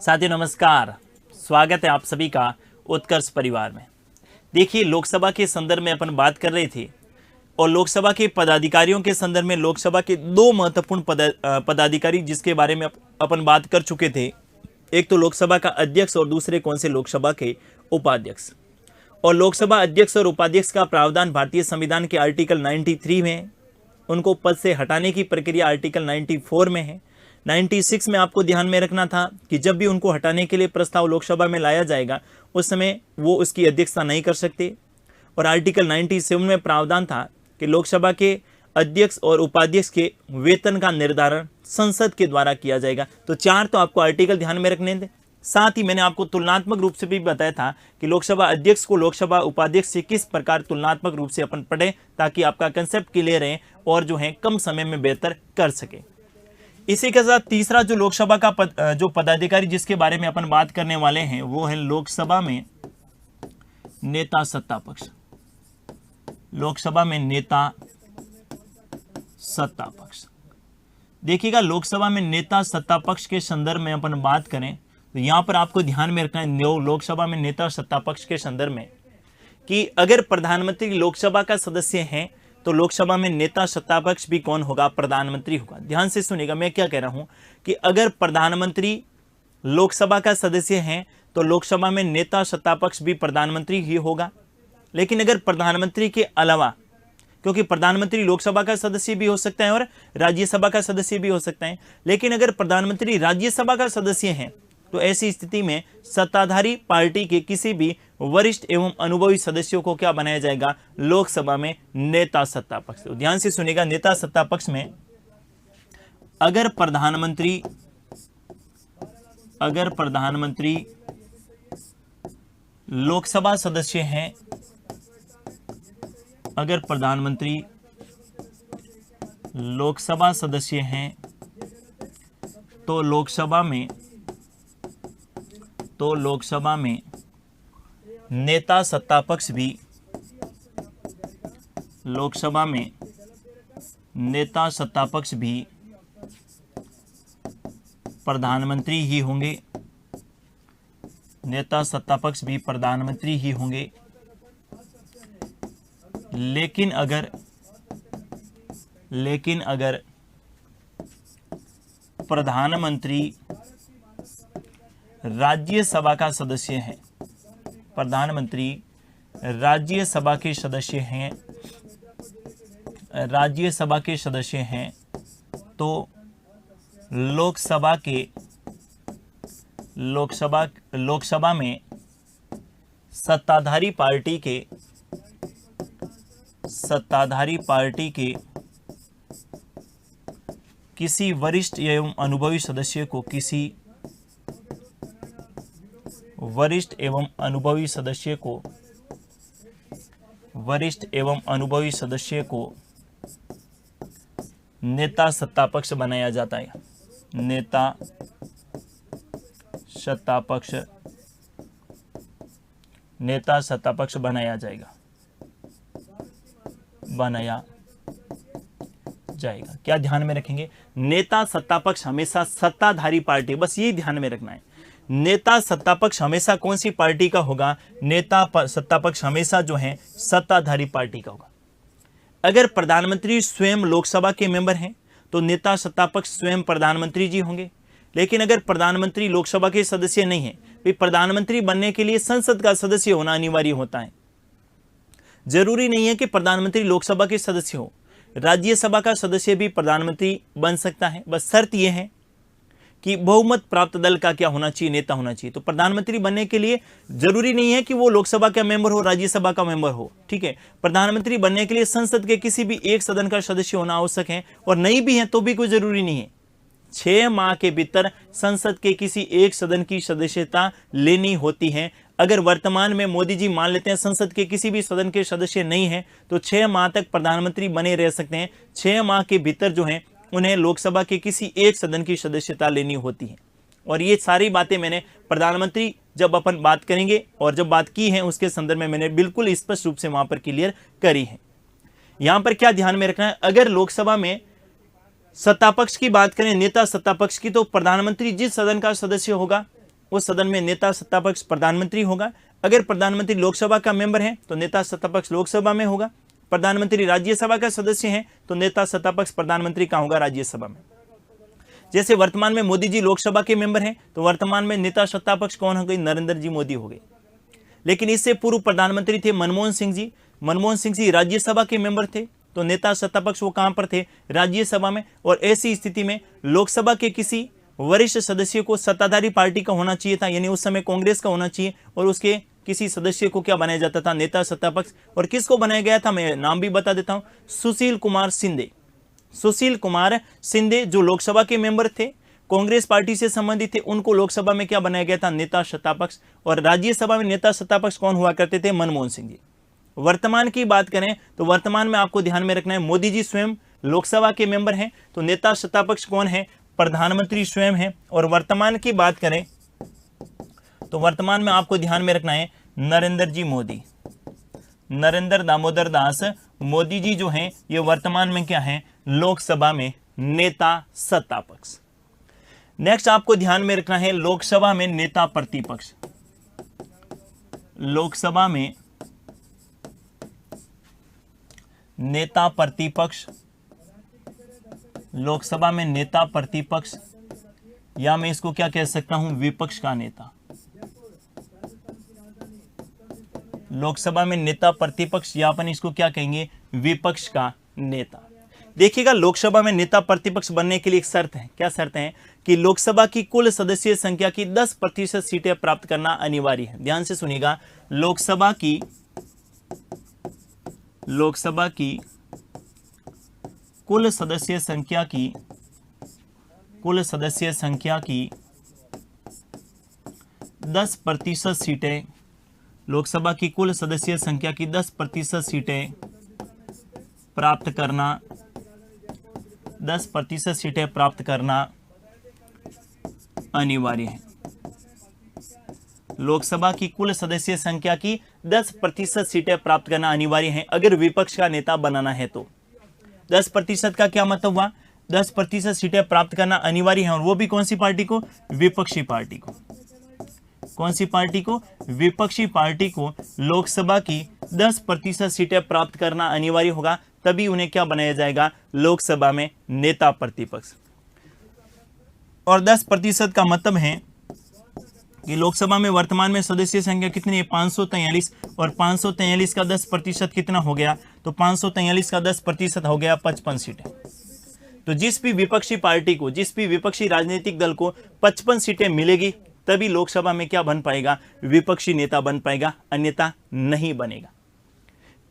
साथियों नमस्कार, स्वागत है आप सभी का उत्कर्ष परिवार में। देखिए, लोकसभा के संदर्भ में अपन बात कर रहे थे और लोकसभा के पदाधिकारियों के संदर्भ में लोकसभा के दो महत्वपूर्ण पदाधिकारी जिसके बारे में अपन बात कर चुके थे। एक तो लोकसभा का अध्यक्ष और दूसरे कौन से लोकसभा के उपाध्यक्ष। और लोकसभा अध्यक्ष और उपाध्यक्ष का प्रावधान भारतीय संविधान के आर्टिकल 93 में है। उनको पद से हटाने की प्रक्रिया आर्टिकल 94 में है। 96 में आपको ध्यान में रखना था कि जब भी उनको हटाने के लिए प्रस्ताव लोकसभा में लाया जाएगा उस समय वो उसकी अध्यक्षता नहीं कर सकते। और आर्टिकल 97 में प्रावधान था कि लोकसभा के अध्यक्ष और उपाध्यक्ष के वेतन का निर्धारण संसद के द्वारा किया जाएगा। तो चार तो आपको आर्टिकल ध्यान में रखने थे। साथ ही मैंने आपको तुलनात्मक रूप से भी बताया था कि लोकसभा अध्यक्ष को लोकसभा उपाध्यक्ष से किस प्रकार तुलनात्मक रूप से अपन पढ़ें ताकि आपका कंसेप्ट क्लियर रहे और जो है कम समय में बेहतर कर सके। इसी के साथ तीसरा जो लोकसभा का जो पदाधिकारी जिसके बारे में अपन बात करने वाले हैं वो है लोकसभा में नेता सत्ता पक्ष। लोकसभा में नेता सत्ता पक्ष। देखिएगा, लोकसभा में नेता सत्ता पक्ष के संदर्भ में अपन बात करें तो यहां पर आपको ध्यान में रखना है लोकसभा में नेता सत्ता पक्ष के संदर्भ में कि अगर प्रधानमंत्री लोकसभा का सदस्य है तो लोकसभा में नेता सत्ता पक्ष भी कौन होगा? प्रधानमंत्री होगा। ध्यान से सुनिएगा, मैं क्या कह रहा हूं कि अगर प्रधानमंत्री लोकसभा का सदस्य है तो लोकसभा में नेता सत्ता पक्ष भी प्रधानमंत्री ही होगा। लेकिन अगर प्रधानमंत्री के अलावा, क्योंकि प्रधानमंत्री लोकसभा का सदस्य भी हो सकता है और राज्यसभा का सदस्य भी हो सकता है, लेकिन अगर प्रधानमंत्री राज्यसभा का सदस्य है तो ऐसी स्थिति में सत्ताधारी पार्टी के किसी भी वरिष्ठ एवं अनुभवी सदस्यों को क्या बनाया जाएगा? लोकसभा में नेता सत्ता पक्ष। तो ध्यान से सुनिएगा, नेता सत्ता पक्ष में अगर प्रधानमंत्री लोकसभा सदस्य हैं, अगर प्रधानमंत्री लोकसभा सदस्य हैं तो लोकसभा में नेता सत्ता पक्ष भी लोकसभा में नेता सत्ता पक्ष भी प्रधानमंत्री ही होंगे। नेता सत्ता पक्ष भी प्रधानमंत्री ही होंगे। लेकिन अगर प्रधानमंत्री राज्यसभा का सदस्य है, प्रधानमंत्री राज्यसभा के सदस्य हैं तो लोकसभा में सत्ताधारी पार्टी के किसी वरिष्ठ एवं अनुभवी सदस्य को वरिष्ठ एवं अनुभवी सदस्य को नेता सत्ता पक्ष बनाया जाता है। नेता सत्ता पक्ष बनाया जाएगा। क्या ध्यान में रखेंगे? नेता सत्ता पक्ष हमेशा सत्ताधारी पार्टी, बस ये ध्यान में रखना है। नेता सत्ता पक्ष हमेशा कौन सी पार्टी का होगा? नेता सत्ता पक्ष हमेशा जो है सत्ताधारी पार्टी का होगा। अगर प्रधानमंत्री स्वयं लोकसभा के मेंबर हैं तो नेता सत्ता पक्ष स्वयं प्रधानमंत्री जी होंगे। लेकिन अगर प्रधानमंत्री लोकसभा के सदस्य नहीं है, तो प्रधानमंत्री बनने के लिए संसद का सदस्य होना अनिवार्य होता है। जरूरी नहीं है कि प्रधानमंत्री लोकसभा के सदस्य हो, राज्यसभा का सदस्य भी प्रधानमंत्री बन सकता है। बस शर्त यह है कि बहुमत प्राप्त दल का क्या होना चाहिए? नेता होना चाहिए। तो प्रधानमंत्री बनने के लिए जरूरी नहीं है कि वो लोकसभा का मेंबर हो, राज्यसभा का मेंबर हो, ठीक है। प्रधानमंत्री बनने के लिए संसद के किसी भी एक सदन का सदस्य होना आवश्यक है, और नहीं भी है तो भी कोई जरूरी नहीं है। 6 माह के भीतर संसद के किसी एक सदन की सदस्यता लेनी होती है। अगर वर्तमान में मोदी जी मान लेते हैं संसद के किसी भी सदन के सदस्य नहीं है तो 6 माह तक प्रधानमंत्री बने रह सकते हैं। 6 माह के भीतर जो है उन्हें लोकसभा के किसी एक सदन की सदस्यता लेनी होती है। और ये सारी बातें मैंने प्रधानमंत्री जब अपन बात करेंगे और जब बात की है उसके संदर्भ में मैंने बिल्कुल स्पष्ट रूप से वहां पर क्लियर करी है। यहां पर क्या ध्यान में रखना है, अगर लोकसभा में सत्ता पक्ष की बात करें, नेता सत्ता पक्ष की, तो प्रधानमंत्री जिस सदन का सदस्य होगा उस सदन में नेता सत्तापक्ष प्रधानमंत्री होगा। अगर प्रधानमंत्री लोकसभा का मेंबर है तो नेता सत्तापक्ष लोकसभा में होगा। प्रधानमंत्री राज्यसभा का सदस्य है तो नेता सत्तापक्ष प्रधानमंत्री का होगा राज्यसभा में। जैसे वर्तमान में मोदी जी लोकसभा के मेंबर हैं तो वर्तमान में नेता सत्तापक्ष कौन हो गई? नरेंद्र जी मोदी हो गए। लेकिन इससे पूर्व प्रधानमंत्री थे मनमोहन सिंह जी। मनमोहन सिंह जी राज्यसभा के मेंबर थे तो नेता सत्तापक्ष वो कहां पर थे? राज्यसभा में। और ऐसी स्थिति में लोकसभा के किसी वरिष्ठ सदस्य को सत्ताधारी पार्टी का होना चाहिए था, यानी उस समय कांग्रेस का होना चाहिए, और उसके किसी सदस्य को क्या बनाया जाता था? नेता सत्तापक्ष। और किसको बनाया गया था? मैं नाम भी बता देता हूं, सुशील कुमार शिंदे। सुशील कुमार शिंदे जो लोकसभा के मेंबर थे, कांग्रेस पार्टी से संबंधित थे, उनको लोकसभा में क्या बनाया गया था? नेता सत्तापक्ष। और राज्यसभा में नेता सत्तापक्ष कौन हुआ करते थे? मनमोहन सिंह जी। वर्तमान की बात करें तो वर्तमान में आपको ध्यान में रखना है, मोदी जी स्वयं लोकसभा के मेंबर हैं तो नेता सत्तापक्ष कौन है? प्रधानमंत्री स्वयं है। और वर्तमान की बात करें तो वर्तमान में आपको ध्यान में रखना है नरेंद्र जी मोदी, नरेंद्र दामोदर दास मोदी जी जो हैं ये वर्तमान में क्या हैं? लोकसभा में नेता सत्तापक्ष। नेक्स्ट आपको ध्यान में रखना है लोकसभा में नेता प्रतिपक्ष। लोकसभा में नेता प्रतिपक्ष, लोकसभा में नेता प्रतिपक्ष, या मैं इसको क्या कह सकता हूं? विपक्ष का नेता। लोकसभा में नेता प्रतिपक्ष या अपन इसको क्या कहेंगे? विपक्ष का नेता। देखिएगा, लोकसभा में नेता प्रतिपक्ष बनने के लिए एक शर्त है। क्या शर्त है? कि लोकसभा की कुल सदस्यीय संख्या की 10% सीटें प्राप्त करना अनिवार्य है। ध्यान से सुनिएगा, लोकसभा की कुल सदस्यीय संख्या की 10% सीटें, लोकसभा की कुल सदस्यीय संख्या की 10% सीटें प्राप्त करना, 10% सीटें प्राप्त करना अनिवार्य है। लोकसभा की कुल सदस्यीय संख्या की 10% सीटें प्राप्त करना अनिवार्य है अगर विपक्ष का नेता बनाना है तो। 10% का क्या मतलब हुआ? 10% सीटें प्राप्त करना अनिवार्य है, और वो भी कौन सी पार्टी को? विपक्षी पार्टी को। कौन सी पार्टी को? विपक्षी पार्टी को लोकसभा की 10% सीटें प्राप्त करना अनिवार्य होगा, तभी उन्हें क्या बनाया जाएगा? लोकसभा में नेता प्रतिपक्ष। और 10% का मतलब है कि लोकसभा में वर्तमान में सदस्य संख्या कितनी है? 543, और 543 का 10% कितना हो गया? तो 543 का 10% हो गया 55 सीटें। तो जिस भी विपक्षी पार्टी को, जिस भी विपक्षी राजनीतिक दल को 55 सीटें मिलेगी तभी लोकसभा में क्या बन पाएगा? विपक्षी नेता बन पाएगा, अन्यथा नहीं बनेगा।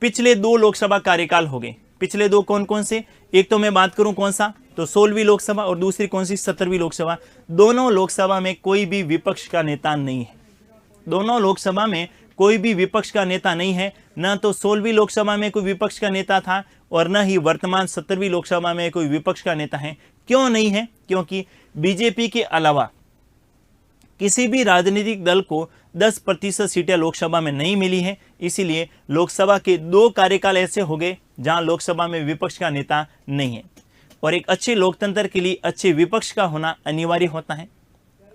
पिछले 2 लोकसभा कार्यकाल हो गए। पिछले 2 कौन कौन से? एक तो मैं बात करूं कौन सा, तो 16वीं लोकसभा, और दूसरी कौन सी? 17वीं लोकसभा। दोनों लोकसभा में कोई भी विपक्ष का नेता नहीं है। दोनों लोकसभा में कोई भी विपक्ष का नेता नहीं है। न तो 16वीं लोकसभा में कोई विपक्ष का नेता था और न ही वर्तमान 17वीं लोकसभा में कोई विपक्ष का नेता है। क्यों नहीं है? क्योंकि बीजेपी के अलावा किसी भी राजनीतिक दल को 10% सीटें लोकसभा में नहीं मिली है। इसीलिए लोकसभा के 2 कार्यकाल ऐसे हो गए जहां लोकसभा में विपक्ष का नेता नहीं है। और एक अच्छे लोकतंत्र के लिए अच्छे विपक्ष का होना अनिवार्य होता है।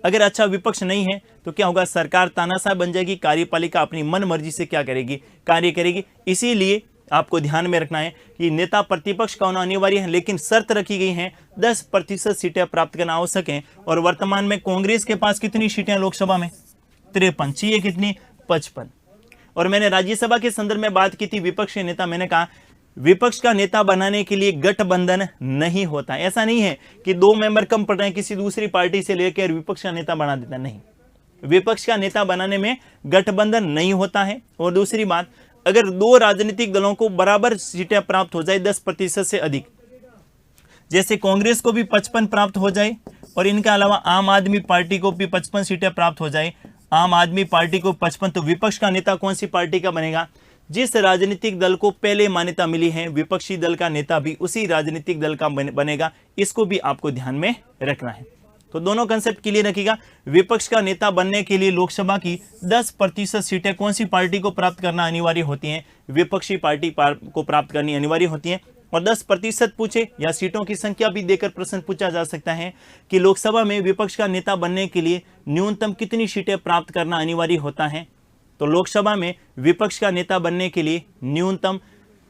अगर अच्छा विपक्ष नहीं है तो क्या होगा? सरकार तानाशाह बन जाएगी, कार्यपालिका अपनी मन मर्जी से क्या करेगी? कार्य करेगी। इसीलिए आपको ध्यान में रखना है कि नेता प्रतिपक्ष का होना अनिवार्य है, लेकिन शर्त रखी गई है 10% सीटें प्राप्त करना आवश्यक है। और वर्तमान में कांग्रेस के पास कितनी सीटें लोकसभा में? 53। चाहिए कितनी? 55। और मैंने राज्यसभा के संदर्भ में बात की थी विपक्ष के नेता, मैंने कहा विपक्ष का नेता बनाने के लिए गठबंधन नहीं होता। ऐसा नहीं है कि 2 मेंबर कम पड़ रहे हैं, किसी दूसरी पार्टी से लेकर विपक्ष का नेता बना देता, नहीं। विपक्ष का नेता बनाने में गठबंधन नहीं होता है। और दूसरी बात, अगर 2 राजनीतिक दलों को बराबर सीटें प्राप्त हो जाए 10% से अधिक, जैसे कांग्रेस को भी 55 प्राप्त हो जाए और इनके अलावा आम आदमी पार्टी को भी 55 सीटें प्राप्त हो जाए, आम आदमी पार्टी को 55, तो विपक्ष का नेता कौन सी पार्टी का बनेगा? जिस राजनीतिक दल को पहले मान्यता मिली है, विपक्षी दल का नेता भी उसी राजनीतिक दल का बनेगा। इसको भी आपको ध्यान में रखना है। तो दोनों कंसेप्ट क्लियर रखिएगा। विपक्ष का नेता बनने के लिए लोकसभा की 10% सीटें कौन सी पार्टी को प्राप्त करना अनिवार्य होती हैं? विपक्षी पार्टी को प्राप्त करनी अनिवार्य होती हैं। और 10% पूछे या सीटों की संख्या भी देकर प्रश्न पूछा जा सकता है कि लोकसभा में विपक्ष का नेता बनने के लिए न्यूनतम कितनी सीटें प्राप्त करना अनिवार्य होता है। तो लोकसभा में विपक्ष का नेता बनने के लिए न्यूनतम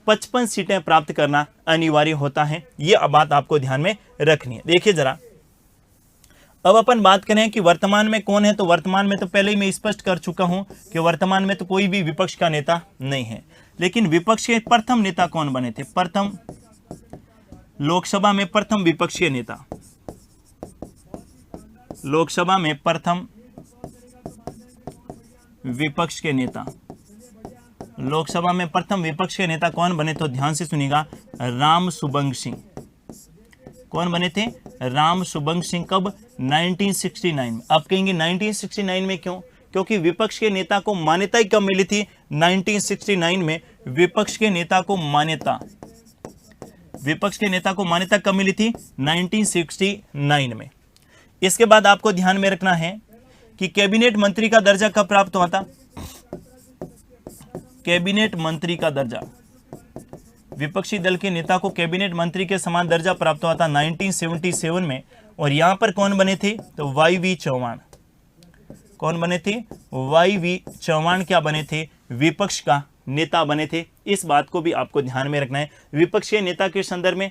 55 सीटें प्राप्त करना अनिवार्य होता है। यह बात आपको ध्यान में रखनी है। देखिए जरा, अब अपन बात करें कि वर्तमान में कौन है, तो वर्तमान में तो पहले ही मैं स्पष्ट कर चुका हूं कि वर्तमान में तो कोई भी विपक्ष का नेता नहीं है। लेकिन विपक्ष के प्रथम नेता कौन बने थे? प्रथम लोकसभा में प्रथम विपक्षीय नेता, लोकसभा में प्रथम विपक्ष के नेता, लोकसभा में प्रथम विपक्ष के नेता कौन बने? तो ध्यान से सुनिएगा, राम सुबंग सिंह। कौन बने थे? राम सुबंग सिंह। कब? 1969 में। अब कहेंगे 1969 में क्यों? क्योंकि विपक्ष के नेता को मान्यता ही कब मिली थी? 1969 में विपक्ष के नेता को मान्यता, विपक्ष के नेता को मान्यता कब मिली थी? 1969 में। इसके बाद आपको ध्यान में रखना है कि कैबिनेट मंत्री का दर्जा कब प्राप्त हुआ था? कैबिनेट मंत्री का दर्जा, विपक्षी दल के नेता को कैबिनेट मंत्री के समान दर्जा प्राप्त हुआ था 1977 में। और यहां पर कौन बने थे? तो वाई.वी. चौहान। कौन बने थे? वाई.वी. चौहान क्या बने थे? विपक्ष का नेता बने थे। इस बात को भी आपको ध्यान में रखना है। विपक्ष के नेता के संदर्भ में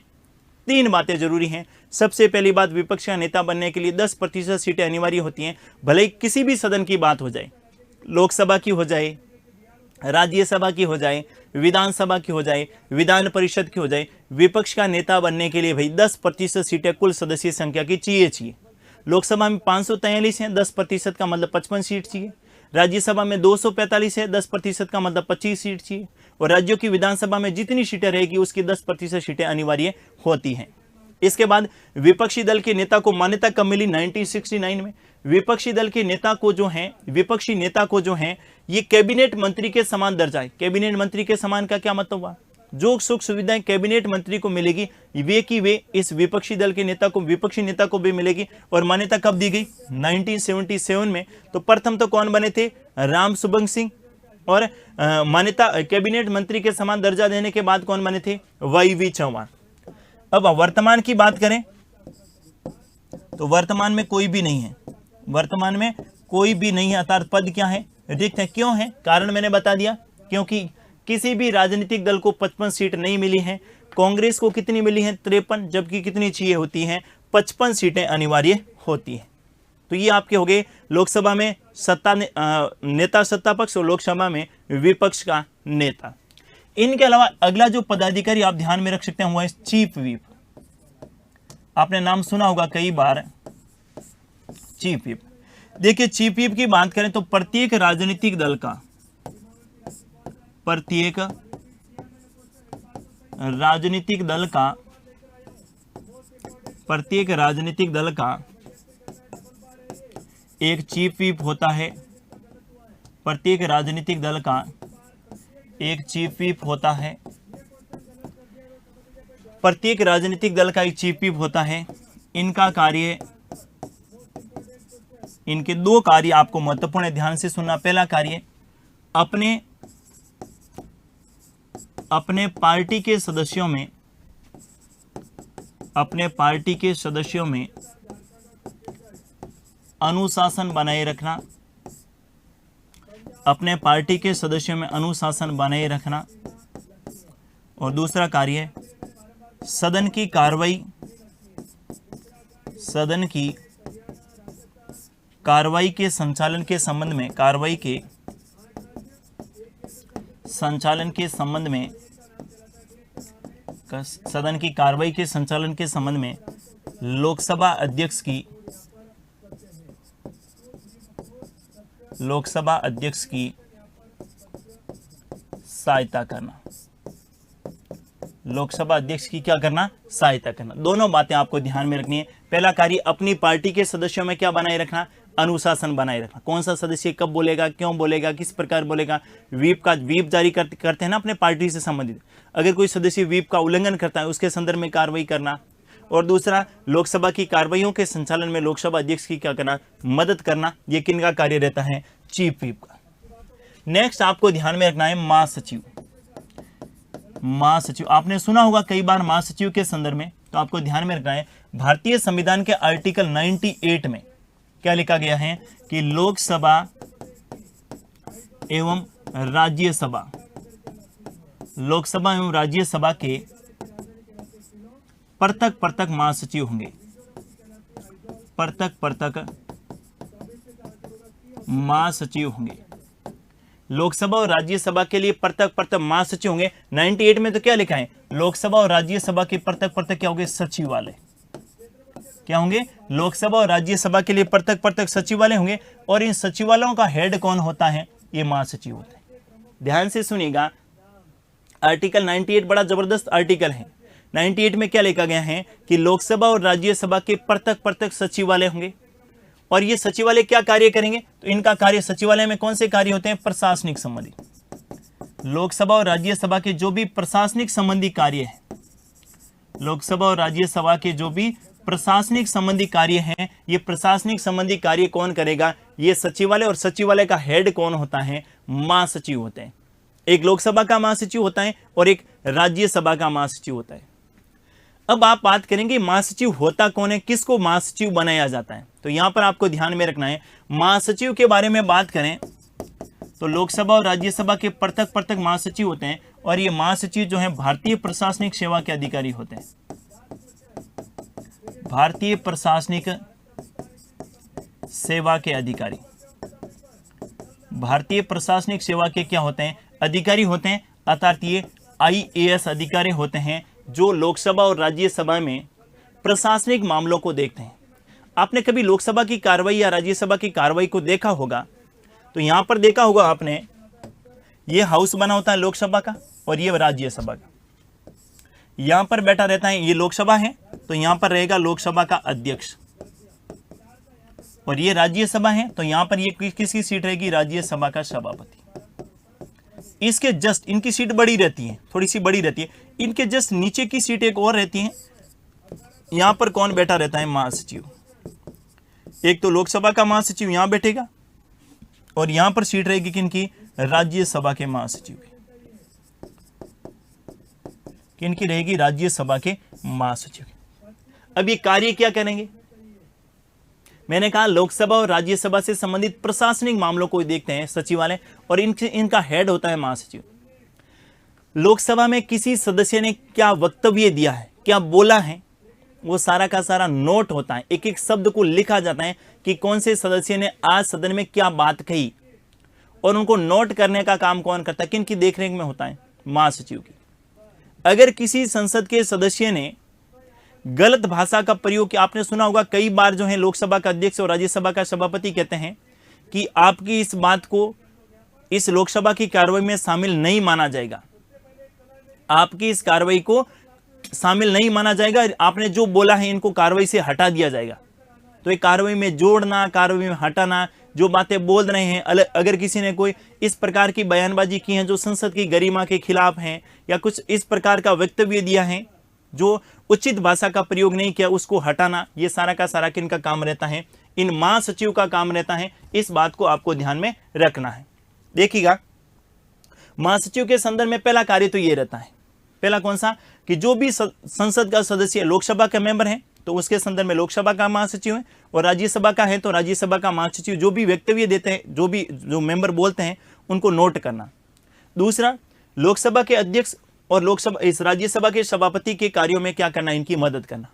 3 बातें जरूरी हैं। सबसे पहली बात, विपक्ष का नेता बनने के लिए 10% सीटें अनिवार्य होती हैं। भले ही किसी भी सदन की बात हो जाए, लोकसभा की हो जाए, राज्यसभा की हो जाए, विधानसभा की हो जाए, विधान परिषद की हो जाए, विपक्ष का नेता बनने के लिए भाई 10% सीटें कुल सदस्यीय संख्या की चाहिए। लोकसभा में 543 है, 10% का मतलब 55 सीट चाहिए। राज्यसभा में 245 है, 10% का मतलब 25 सीट चाहिए। और राज्यों की विधानसभा में जितनी सीटें रहेगी उसकी 10% सीटें अनिवार्य होती हैं। इसके बाद विपक्षी दल के नेता को मान्यता कब मिली? 1969 में। विपक्षी दल के नेता को जो है, विपक्षी नेता को जो है, ये कैबिनेट मंत्री के समान दर्जा है। कैबिनेट मंत्री के समान का क्या मतलब हुआ? जो सुख सुविधाएं कैबिनेट मंत्री को मिलेगी वे की वे इस विपक्षी दल के नेता को, विपक्षी नेता को भी मिलेगी। और मान्यता कब दी गई? 1977 में। तो प्रथम तो कौन बने थे? राम सुबंग सिंह। और मान्यता कैबिनेट मंत्री के समान दर्जा देने के बाद कौन बने थे? वाई.वी. चौहान। अब वर्तमान की बात करें तो वर्तमान में कोई भी नहीं है। वर्तमान में कोई भी नहीं है, अर्थात पद क्या है? रिक्त है। क्यों है? कारण मैंने बता दिया, क्योंकि किसी भी राजनीतिक दल को 55 सीट नहीं मिली है। कांग्रेस को कितनी मिली है? 53, जबकि कितनी चाहिए होती हैं? 55 सीटें अनिवार्य होती हैं। तो ये आपके हो गए लोकसभा में नेता सत्ता पक्ष और लोकसभा में विपक्ष का नेता। इनके अलावा अगला जो पदाधिकारी आप ध्यान में रख सकते हैं वो है चीफ व्हिप। आपने नाम सुना होगा कई बार, चीफ व्हिप। देखिए, चीफ व्हिप की बात करें तो प्रत्येक राजनीतिक दल का, प्रत्येक राजनीतिक दल का एक चीफ व्हिप होता है। प्रत्येक राजनीतिक दल का एक चीफ व्हिप होता है। प्रत्येक राजनीतिक दल का एक चीफ व्हिप होता है। इनका कार्य, इनके 2 कार्य आपको महत्वपूर्ण है, ध्यान से सुनना। पहला कार्य, अपने पार्टी के सदस्यों में, अपने पार्टी के सदस्यों में अनुशासन बनाए रखना। अपने पार्टी के सदस्यों में अनुशासन बनाए रखना। और दूसरा कार्य, सदन की कार्रवाई के संचालन के संबंध में, सदन की कार्रवाई के संचालन के संबंध में लोकसभा अध्यक्ष की सहायता करना। लोकसभा अध्यक्ष की क्या करना? सहायता करना। दोनों बातें आपको ध्यान में रखनी है। पहला कार्य, अपनी पार्टी के सदस्यों में क्या बनाए रखना? अनुशासन बनाए रखना। कौन सा सदस्य कब बोलेगा, क्यों बोलेगा, किस प्रकार बोलेगा। व्हिप जारी करते हैं ना अपने पार्टी से संबंधित। अगर कोई सदस्य व्हिप का उल्लंघन करता है उसके संदर्भ में कार्रवाई करना। और दूसरा, लोकसभा की कार्रवाइयों के संचालन में लोकसभा अध्यक्ष की क्या करना? मदद करना। ये किनका कार्य रहता है? चीफ व्हिप का। नेक्स्ट आपको ध्यान में रखना है महासचिव। महासचिव। आपने सुना होगा कई बार महासचिव के संदर्भ में, तो आपको ध्यान में रखना है भारतीय संविधान के आर्टिकल 98 में क्या लिखा गया है कि लोकसभा एवं राज्यसभा, लोकसभा एवं राज्यसभा के पृथक महासचिव होंगे, पृथक महासचिव होंगे। लोकसभा और राज्यसभा के लिए पृथक महासचिव होंगे। 98 में तो क्या लिखा है, लोकसभा और राज्यसभा के पृथक क्या होंगे, सचिवालय। क्या होंगे, लोकसभा और राज्यसभा के लिए पृथक सचिवालय होंगे, और इन सचिवालयों का हेड कौन होता है, ये महासचिव होते हैं। ध्यान से सुनिएगा, आर्टिकल 98 बड़ा जबरदस्त आर्टिकल है। 98 में क्या लिखा गया है कि लोकसभा और राज्यसभा के पृथक सचिवालय होंगे, और ये सचिवालय क्या कार्य करेंगे, तो इनका कार्य, सचिवालय में कौन से कार्य होते हैं, प्रशासनिक संबंधी। लोकसभा और राज्यसभा के जो भी प्रशासनिक संबंधी कार्य है, लोकसभा और राज्यसभा के जो भी प्रशासनिक संबंधी कार्य हैं, ये प्रशासनिक संबंधी कार्य कौन करेगा, ये सचिवालय, और सचिवालय का हेड कौन होता है, महासचिव होते हैं। एक लोकसभा का महासचिव होता है और एक राज्यसभा का महासचिव होता है। अब आप बात करेंगे महासचिव होता कौन है, किसको महासचिव बनाया जाता है, तो यहां पर आपको ध्यान में रखना है, महासचिव के बारे में बात करें तो लोकसभा और राज्यसभा के पृथक महासचिव होते हैं, और ये महासचिव जो है भारतीय प्रशासनिक सेवा के अधिकारी होते हैं। भारतीय प्रशासनिक सेवा के अधिकारी, भारतीय प्रशासनिक सेवा के क्या होते हैं, अधिकारी होते हैं, अर्थात ये IAS अधिकारी होते हैं जो लोकसभा और राज्यसभा में प्रशासनिक मामलों को देखते हैं। आपने कभी लोकसभा की कार्रवाई या राज्यसभा की कार्रवाई को देखा होगा, तो यहां पर देखा होगा आपने, ये हाउस बना होता है लोकसभा का और ये राज्यसभा का। यहां पर बैठा रहता है, ये लोकसभा है तो यहां पर रहेगा लोकसभा का अध्यक्ष, और ये राज्यसभा है तो यहां पर ये किसकी सीट रहेगी, राज्यसभा का सभापति। इसके जस्ट, इनकी सीट बड़ी रहती है, थोड़ी सी बड़ी रहती है, इनके जस्ट नीचे की सीट एक और रहती है, यहां पर कौन बैठा रहता है, महासचिव। एक तो लोकसभा का महासचिव यहां बैठेगा, और यहां पर सीट रहेगी किनकी, राज्यसभा के महासचिव की। किनकी रहेगी, राज्यसभा के महासचिव की। अब ये कार्य क्या करेंगे, मैंने कहा लोकसभा और राज्यसभा से संबंधित प्रशासनिक मामलों को देखते हैं सचिवालय, और इनका हेड होता है महासचिव। लोकसभा में किसी सदस्य ने क्या वक्तव्य दिया है, क्या बोला है, वो सारा का सारा नोट होता है, एक एक शब्द को लिखा जाता है कि कौन से सदस्य ने आज सदन में क्या बात कही, और उनको नोट करने का काम कौन करता है, किनकी देखरेख में होता है, महासचिव की। अगर किसी संसद के सदस्य ने गलत भाषा का प्रयोग किया, आपने सुना होगा कई बार जो है लोकसभा का अध्यक्ष और राज्यसभा का सभापति कहते हैं कि आपकी इस बात को इस लोकसभा की कार्रवाई में शामिल नहीं माना जाएगा, आपकी इस कार्रवाई को शामिल नहीं माना जाएगा, आपने जो बोला है इनको कार्रवाई से हटा दिया जाएगा। तो ये कार्रवाई में जोड़ना, कार्रवाई में हटाना, जो बातें बोल रहे हैं, अगर किसी ने कोई इस प्रकार की बयानबाजी की है जो संसद की गरिमा के खिलाफ है, या कुछ इस प्रकार का वक्तव्य दिया है जो उचित भाषा का प्रयोग नहीं किया, उसको हटाना, ये सारा का सारा किन का काम रहता है, इन महासचिव का काम रहता है। इस बात को आपको ध्यान में रखना है। देखिएगा, महासचिव के संदर्भ में पहला कार्य तो ये रहता है, पहला कौन सा, कि जो भी संसद का सदस्य लोकसभा का मेंबर है तो उसके संदर्भ में लोकसभा का महासचिव है, और राज्यसभा का है तो राज्यसभा का महासचिव जो भी वक्तव्य देते हैं, जो मेंबर बोलते हैं, उनको नोट करना। दूसरा, लोकसभा के अध्यक्ष और लोकसभा इस राज्यसभा के सभापति के कार्यों में क्या करना, इनकी मदद करना।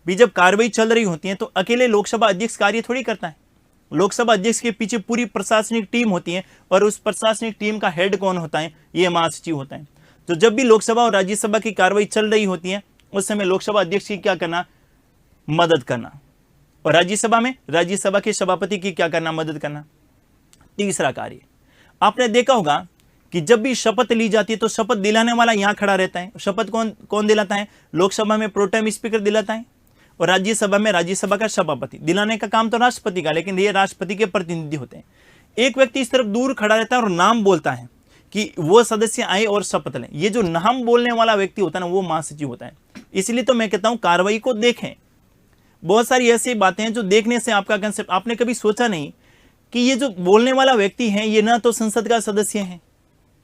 भी जब कार्रवाई चल रही होती है तो अकेले लोकसभा अध्यक्ष कार्य थोड़ी करता है, लोकसभा अध्यक्ष के पीछे पूरी प्रशासनिक टीम होती है, और उस प्रशासनिक टीम का हेड कौन होता है, ये महासचिव होता है। तो जब भी लोकसभा और राज्यसभा की कार्रवाई चल रही होती है उस समय लोकसभा अध्यक्ष की क्या करना, मदद करना, और राज्यसभा में राज्यसभा के सभापति की क्या करना, मदद करना। तीसरा कार्य, आपने देखा होगा कि जब भी शपथ ली जाती है तो शपथ दिलाने वाला यहां खड़ा रहता है। शपथ कौन दिलाता है, लोकसभा में प्रोटेम स्पीकर दिलाता है, और राज्यसभा में राज्यसभा का सभापति। दिलाने का काम तो राष्ट्रपति का, लेकिन ये राष्ट्रपति के प्रतिनिधि होते हैं। एक व्यक्ति इस तरफ दूर खड़ा रहता है और नाम बोलता है कि वो सदस्य आए और शपथ लें। ये जो नाम बोलने वाला व्यक्ति होता है ना, वो महासचिव होता है। इसलिए तो मैं कहता हूं कार्रवाई को देखें। बहुत सारी ऐसी बातें हैं जो देखने से आपका कंसेप्ट, आपने कभी सोचा नहीं कि ये जो बोलने वाला व्यक्ति है ये ना तो संसद का सदस्य है,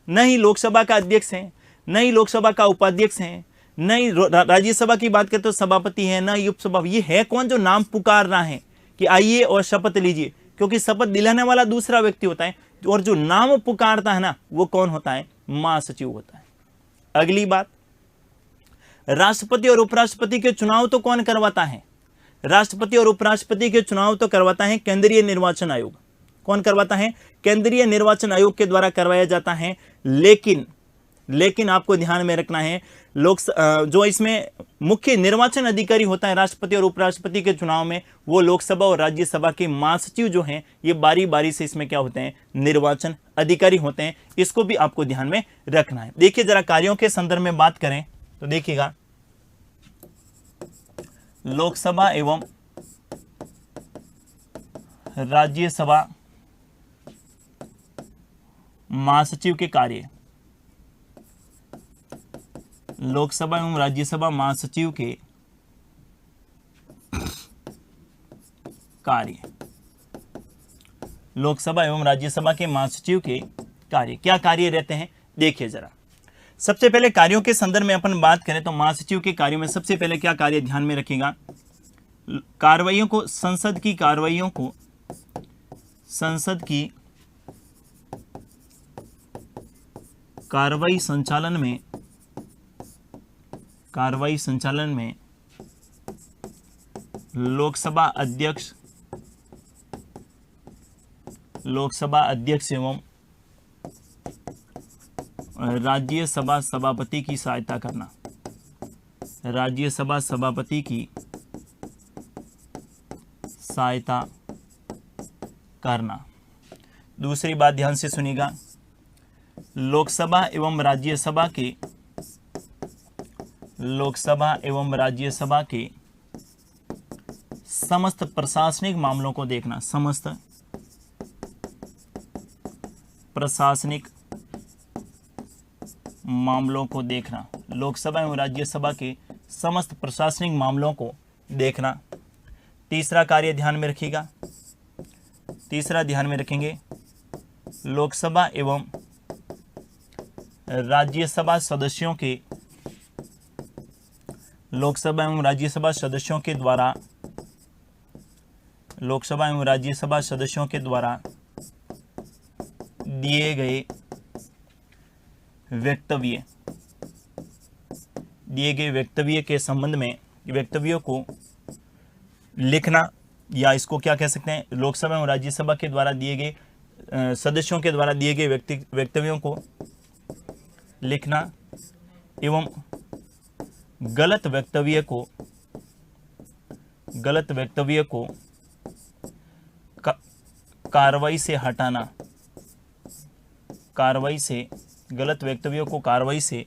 न ही लोकसभा का अध्यक्ष है, न ही लोकसभा का उपाध्यक्ष है, न ही राज्यसभा की बात करें तो सभापति है, न ही उपसभापति। ये है कौन जो नाम पुकार रहा है कि आइए और शपथ लीजिए? क्योंकि शपथ दिलाने वाला दूसरा व्यक्ति होता है और जो नाम पुकारता है ना वो कौन होता है? महासचिव होता है। अगली बात, राष्ट्रपति और उपराष्ट्रपति के चुनाव तो कौन करवाता है? राष्ट्रपति और उपराष्ट्रपति के चुनाव तो करवाता है केंद्रीय निर्वाचन आयोग। कौन करवाता है? केंद्रीय निर्वाचन आयोग के द्वारा करवाया जाता है। लेकिन आपको ध्यान में रखना है, जो इसमें मुख्य निर्वाचन अधिकारी होता है राष्ट्रपति और उपराष्ट्रपति के चुनाव में, वो लोकसभा और राज्यसभा के महासचिव जो हैं ये बारी बारी से इसमें क्या होते हैं? निर्वाचन अधिकारी होते हैं। इसको भी आपको ध्यान में रखना है। देखिए जरा कार्यों के संदर्भ में बात करें तो देखिएगा, लोकसभा एवं राज्यसभा महासचिव के कार्य, लोकसभा एवं राज्यसभा महासचिव के कार्य, लोकसभा एवं राज्यसभा के महासचिव के कार्य, क्या कार्य रहते हैं? देखिए जरा, सबसे पहले कार्यों के संदर्भ में अपन बात करें तो महासचिव के कार्यों में सबसे पहले क्या कार्य ध्यान में रखेगा? कार्रवाइयों को, संसद की कार्रवाइयों को, संसद की कार्रवाई संचालन में लोकसभा अध्यक्ष एवं राज्यसभा सभापति की सहायता करना, राज्यसभा सभापति की सहायता करना। दूसरी बात ध्यान से सुनिएगा, लोकसभा एवं राज्यसभा के समस्त प्रशासनिक मामलों को देखना, समस्त प्रशासनिक मामलों को देखना, लोकसभा एवं राज्यसभा के समस्त प्रशासनिक मामलों को देखना। तीसरा कार्य ध्यान में रखिएगा, तीसरा ध्यान में रखेंगे, लोकसभा एवं राज्यसभा सदस्यों के, लोकसभा एवं राज्यसभा सदस्यों के द्वारा, लोकसभा एवं राज्यसभा सदस्यों के द्वारा दिए गए वक्तव्य के संबंध में वक्तव्यों को लिखना, या इसको क्या कह सकते हैं, लोकसभा एवं राज्यसभा के द्वारा दिए गए सदस्यों के द्वारा दिए गए वक्तव्यों को लिखना एवं गलत वक्तव्य को कार्रवाई से हटाना, गलत वक्तव्यों को कार्रवाई से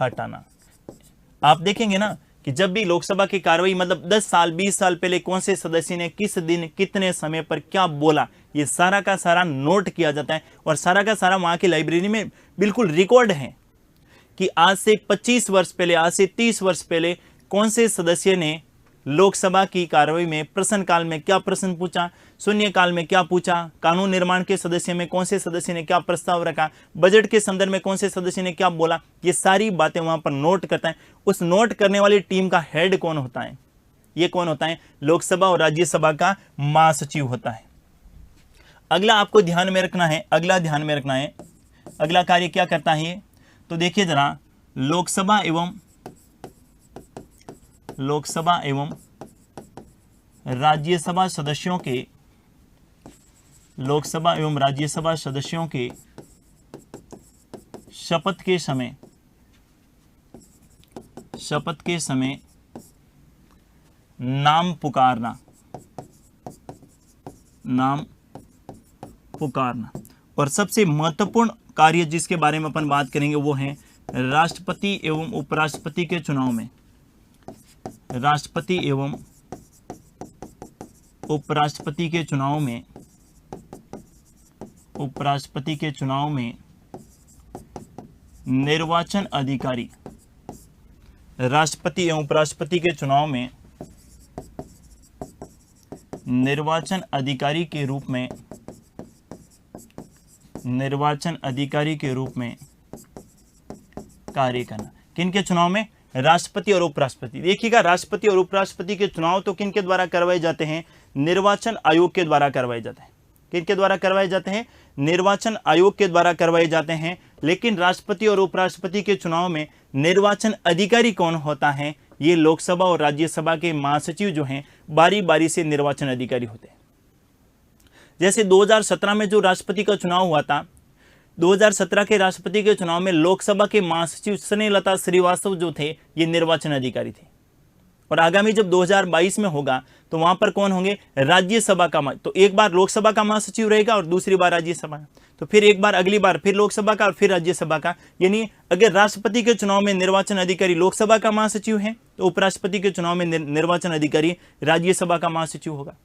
हटाना। आप देखेंगे ना कि जब भी लोकसभा की कार्रवाई, मतलब 10 साल 20 साल पहले कौन से सदस्य ने किस दिन कितने समय पर क्या बोला, ये सारा का सारा नोट किया जाता है और सारा का सारा वहां की लाइब्रेरी में बिल्कुल रिकॉर्ड है कि आज से 25 वर्ष पहले, आज से 30 वर्ष पहले कौन से सदस्य ने लोकसभा की कार्रवाई में प्रश्नकाल में क्या प्रश्न पूछा, शून्यकाल में क्या पूछा, कानून निर्माण के सदस्य में कौन से सदस्य ने क्या प्रस्ताव रखा, बजट के संदर्भ में कौन से सदस्य ने क्या बोला, ये सारी बातें वहां पर नोट करता है। उस नोट करने वाली टीम का हेड कौन होता है? ये कौन होता है? लोकसभा और राज्यसभा का महासचिव होता है। अगला आपको ध्यान में रखना है, अगला कार्य क्या करता है ये? तो देखिए जरा, लोकसभा एवं राज्यसभा सदस्यों के, लोकसभा एवं राज्यसभा सदस्यों के शपथ के समय नाम पुकारना, और सबसे महत्वपूर्ण कार्य जिसके बारे में अपन बात करेंगे वो है राष्ट्रपति एवं उपराष्ट्रपति के चुनाव में, राष्ट्रपति एवं उपराष्ट्रपति के चुनाव में निर्वाचन अधिकारी, राष्ट्रपति एवं उपराष्ट्रपति के चुनाव में निर्वाचन अधिकारी के रूप में कार्य करना। किनके चुनाव में? राष्ट्रपति और उपराष्ट्रपति। देखिएगा, राष्ट्रपति और उपराष्ट्रपति के चुनाव तो किनके द्वारा करवाए जाते हैं? निर्वाचन आयोग के द्वारा करवाए जाते हैं। किनके द्वारा करवाए जाते हैं? निर्वाचन आयोग के द्वारा करवाए जाते हैं। लेकिन राष्ट्रपति और उपराष्ट्रपति के चुनाव में निर्वाचन अधिकारी कौन होता है? ये लोकसभा और राज्यसभा के महासचिव जो हैं बारी बारी से निर्वाचन अधिकारी होते हैं। जैसे 2017 में जो राष्ट्रपति का चुनाव हुआ था, 2017 के राष्ट्रपति के चुनाव में लोकसभा के महासचिव स्नेहलता श्रीवास्तव जो थे ये निर्वाचन अधिकारी थे। और आगामी जब 2022 में होगा तो वहां पर कौन होंगे? राज्यसभा का, तो एक बार लोकसभा का महासचिव रहेगा और दूसरी बार राज्यसभा का, तो फिर एक बार अगली बार फिर लोकसभा का और फिर राज्यसभा का। यानी अगर राष्ट्रपति के चुनाव में निर्वाचन अधिकारी लोकसभा का महासचिव है तो उपराष्ट्रपति के चुनाव में निर्वाचन अधिकारी राज्यसभा का महासचिव होगा।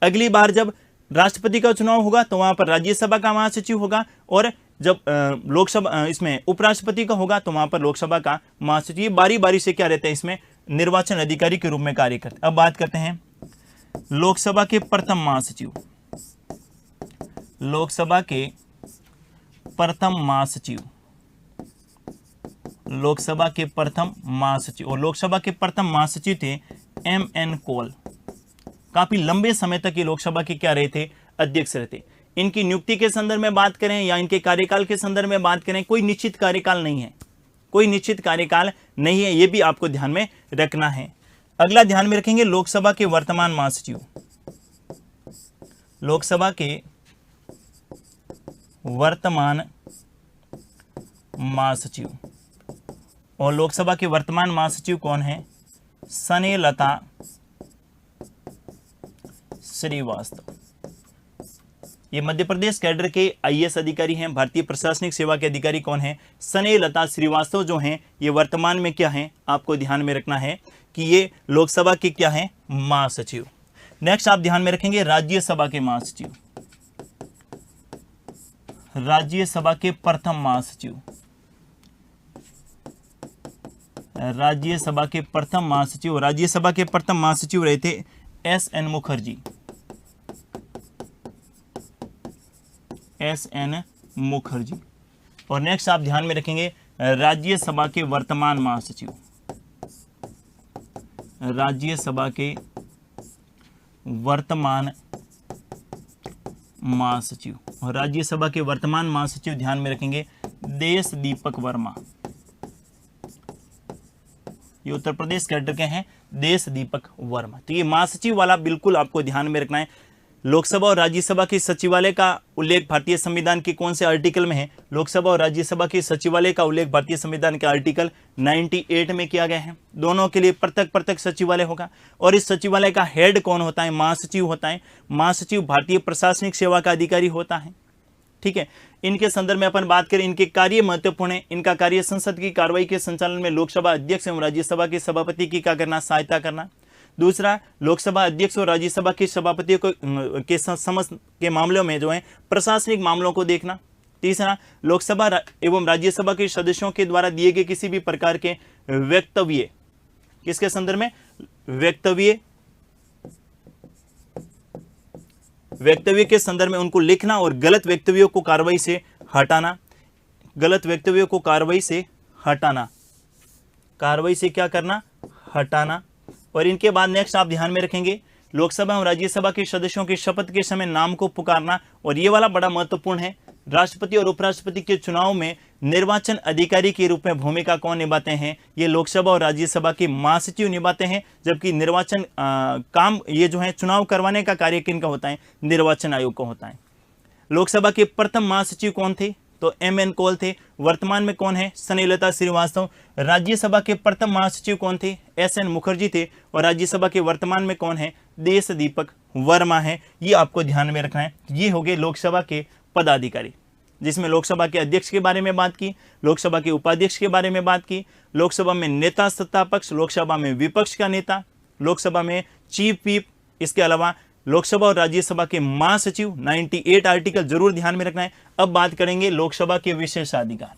अगली बार जब राष्ट्रपति का चुनाव होगा तो वहां पर राज्यसभा का महासचिव होगा, और जब लोकसभा इसमें उपराष्ट्रपति का होगा तो वहां पर लोकसभा का महासचिव। ये बारी बारी से क्या रहते हैं? इसमें निर्वाचन अधिकारी के रूप में कार्य करते हैं। अब बात करते हैं लोकसभा के प्रथम महासचिव। लोकसभा के प्रथम महासचिव, लोकसभा के प्रथम महासचिव, और लोकसभा के प्रथम महासचिव थे M.N. कौल। काफी लंबे समय तक ये लोकसभा के क्या रहे थे? अध्यक्ष रहे थे। इनकी नियुक्ति के संदर्भ में बात करें या इनके कार्यकाल के संदर्भ में बात करें, कोई निश्चित कार्यकाल नहीं है, कोई निश्चित कार्यकाल नहीं है, ये भी आपको ध्यान में रखना है। अगला ध्यान में रखेंगे लोकसभा के वर्तमान महासचिव। लोकसभा के वर्तमान महासचिव, और लोकसभा के वर्तमान महासचिव कौन है? स्नेहलता श्रीवास्तव। ये मध्य प्रदेश कैडर के आईएएस अधिकारी हैं। भारतीय प्रशासनिक सेवा के अधिकारी कौन है? स्नेहलता श्रीवास्तव जो हैं ये वर्तमान में क्या हैं? आपको ध्यान में रखना है कि ये लोकसभा के क्या हैं? महासचिव। नेक्स्ट आप ध्यान में रखेंगे राज्यसभा के महासचिव। राज्यसभा के प्रथम महासचिव, राज्यसभा के प्रथम महासचिव, राज्यसभा के प्रथम महासचिव रहे थे S.N. मुखर्जी। S.N. मुखर्जी। और नेक्स्ट आप ध्यान में रखेंगे राज्यसभा के वर्तमान महासचिव। राज्यसभा के वर्तमान महासचिव, और राज्यसभा के वर्तमान महासचिव ध्यान में रखेंगे देशदीपक वर्मा। ये उत्तर प्रदेश कैडर के हैं, देशदीपक वर्मा। तो ये महासचिव वाला बिल्कुल आपको ध्यान में रखना है। लोकसभा और राज्यसभा के सचिवालय का उल्लेख भारतीय संविधान के कौन से आर्टिकल में है? लोकसभा और राज्यसभा के सचिवालय का उल्लेख भारतीय संविधान के आर्टिकल 98 में किया गया है। दोनों के लिए पृथक पृथक सचिवालय होगा, और इस सचिवालय का हेड कौन होता है? महासचिव होता है। महासचिव भारतीय प्रशासनिक सेवा का अधिकारी होता है। ठीक है, इनके संदर्भ में अपन बात करें, इनके कार्य महत्वपूर्ण है। इनका कार्य संसद की कार्रवाई के संचालन में लोकसभा अध्यक्ष एवं राज्यसभा के सभापति की क्या करना? सहायता करना। दूसरा, लोकसभा अध्यक्ष और राज्यसभा के सभापति को के समस्त के मामलों में जो है प्रशासनिक मामलों को देखना। तीसरा, लोकसभा एवं राज्यसभा के सदस्यों के द्वारा दिए गए किसी भी प्रकार के वक्तव्य, किसके संदर्भ में? वक्तव्य के संदर्भ में उनको लिखना, और गलत वक्तव्यों को कार्रवाई से हटाना। गलत वक्तव्यों को कार्रवाई से हटाना, कार्रवाई से क्या करना? हटाना। और इनके बाद नेक्स्ट आप ध्यान में रखेंगे लोकसभा और राज्यसभा के सदस्यों के शपथ के समय नाम को पुकारना, और ये वाला बड़ा महत्वपूर्ण है। राष्ट्रपति और उपराष्ट्रपति के चुनाव में निर्वाचन अधिकारी के रूप में भूमिका कौन निभाते हैं? ये लोकसभा और राज्यसभा के महासचिव निभाते हैं, जबकि निर्वाचन काम ये जो है चुनाव करवाने का कार्य किनका होता है? निर्वाचन आयोग का होता है। लोकसभा के प्रथम महासचिव कौन थे? तो M.N. कौल थे। वर्तमान में कौन है? स्नेहलता श्रीवास्तव। राज्यसभा के प्रथम महासचिव कौन थे? S.N. मुखर्जी थे। और राज्यसभा के वर्तमान में कौन है? देशदीपक वर्मा है। ये आपको ध्यान में रखना है। ये हो गए लोकसभा के पदाधिकारी, जिसमें लोकसभा के अध्यक्ष के बारे में बात की, लोकसभा के उपाध्यक्ष के बारे में बात की, लोकसभा में नेता सत्ता पक्ष, लोकसभा में विपक्ष का नेता, लोकसभा में चीफ व्हिप, इसके अलावा लोकसभा और राज्यसभा के महासचिव। 98 आर्टिकल जरूर ध्यान में रखना है। अब बात करेंगे लोकसभा के विशेषाधिकार।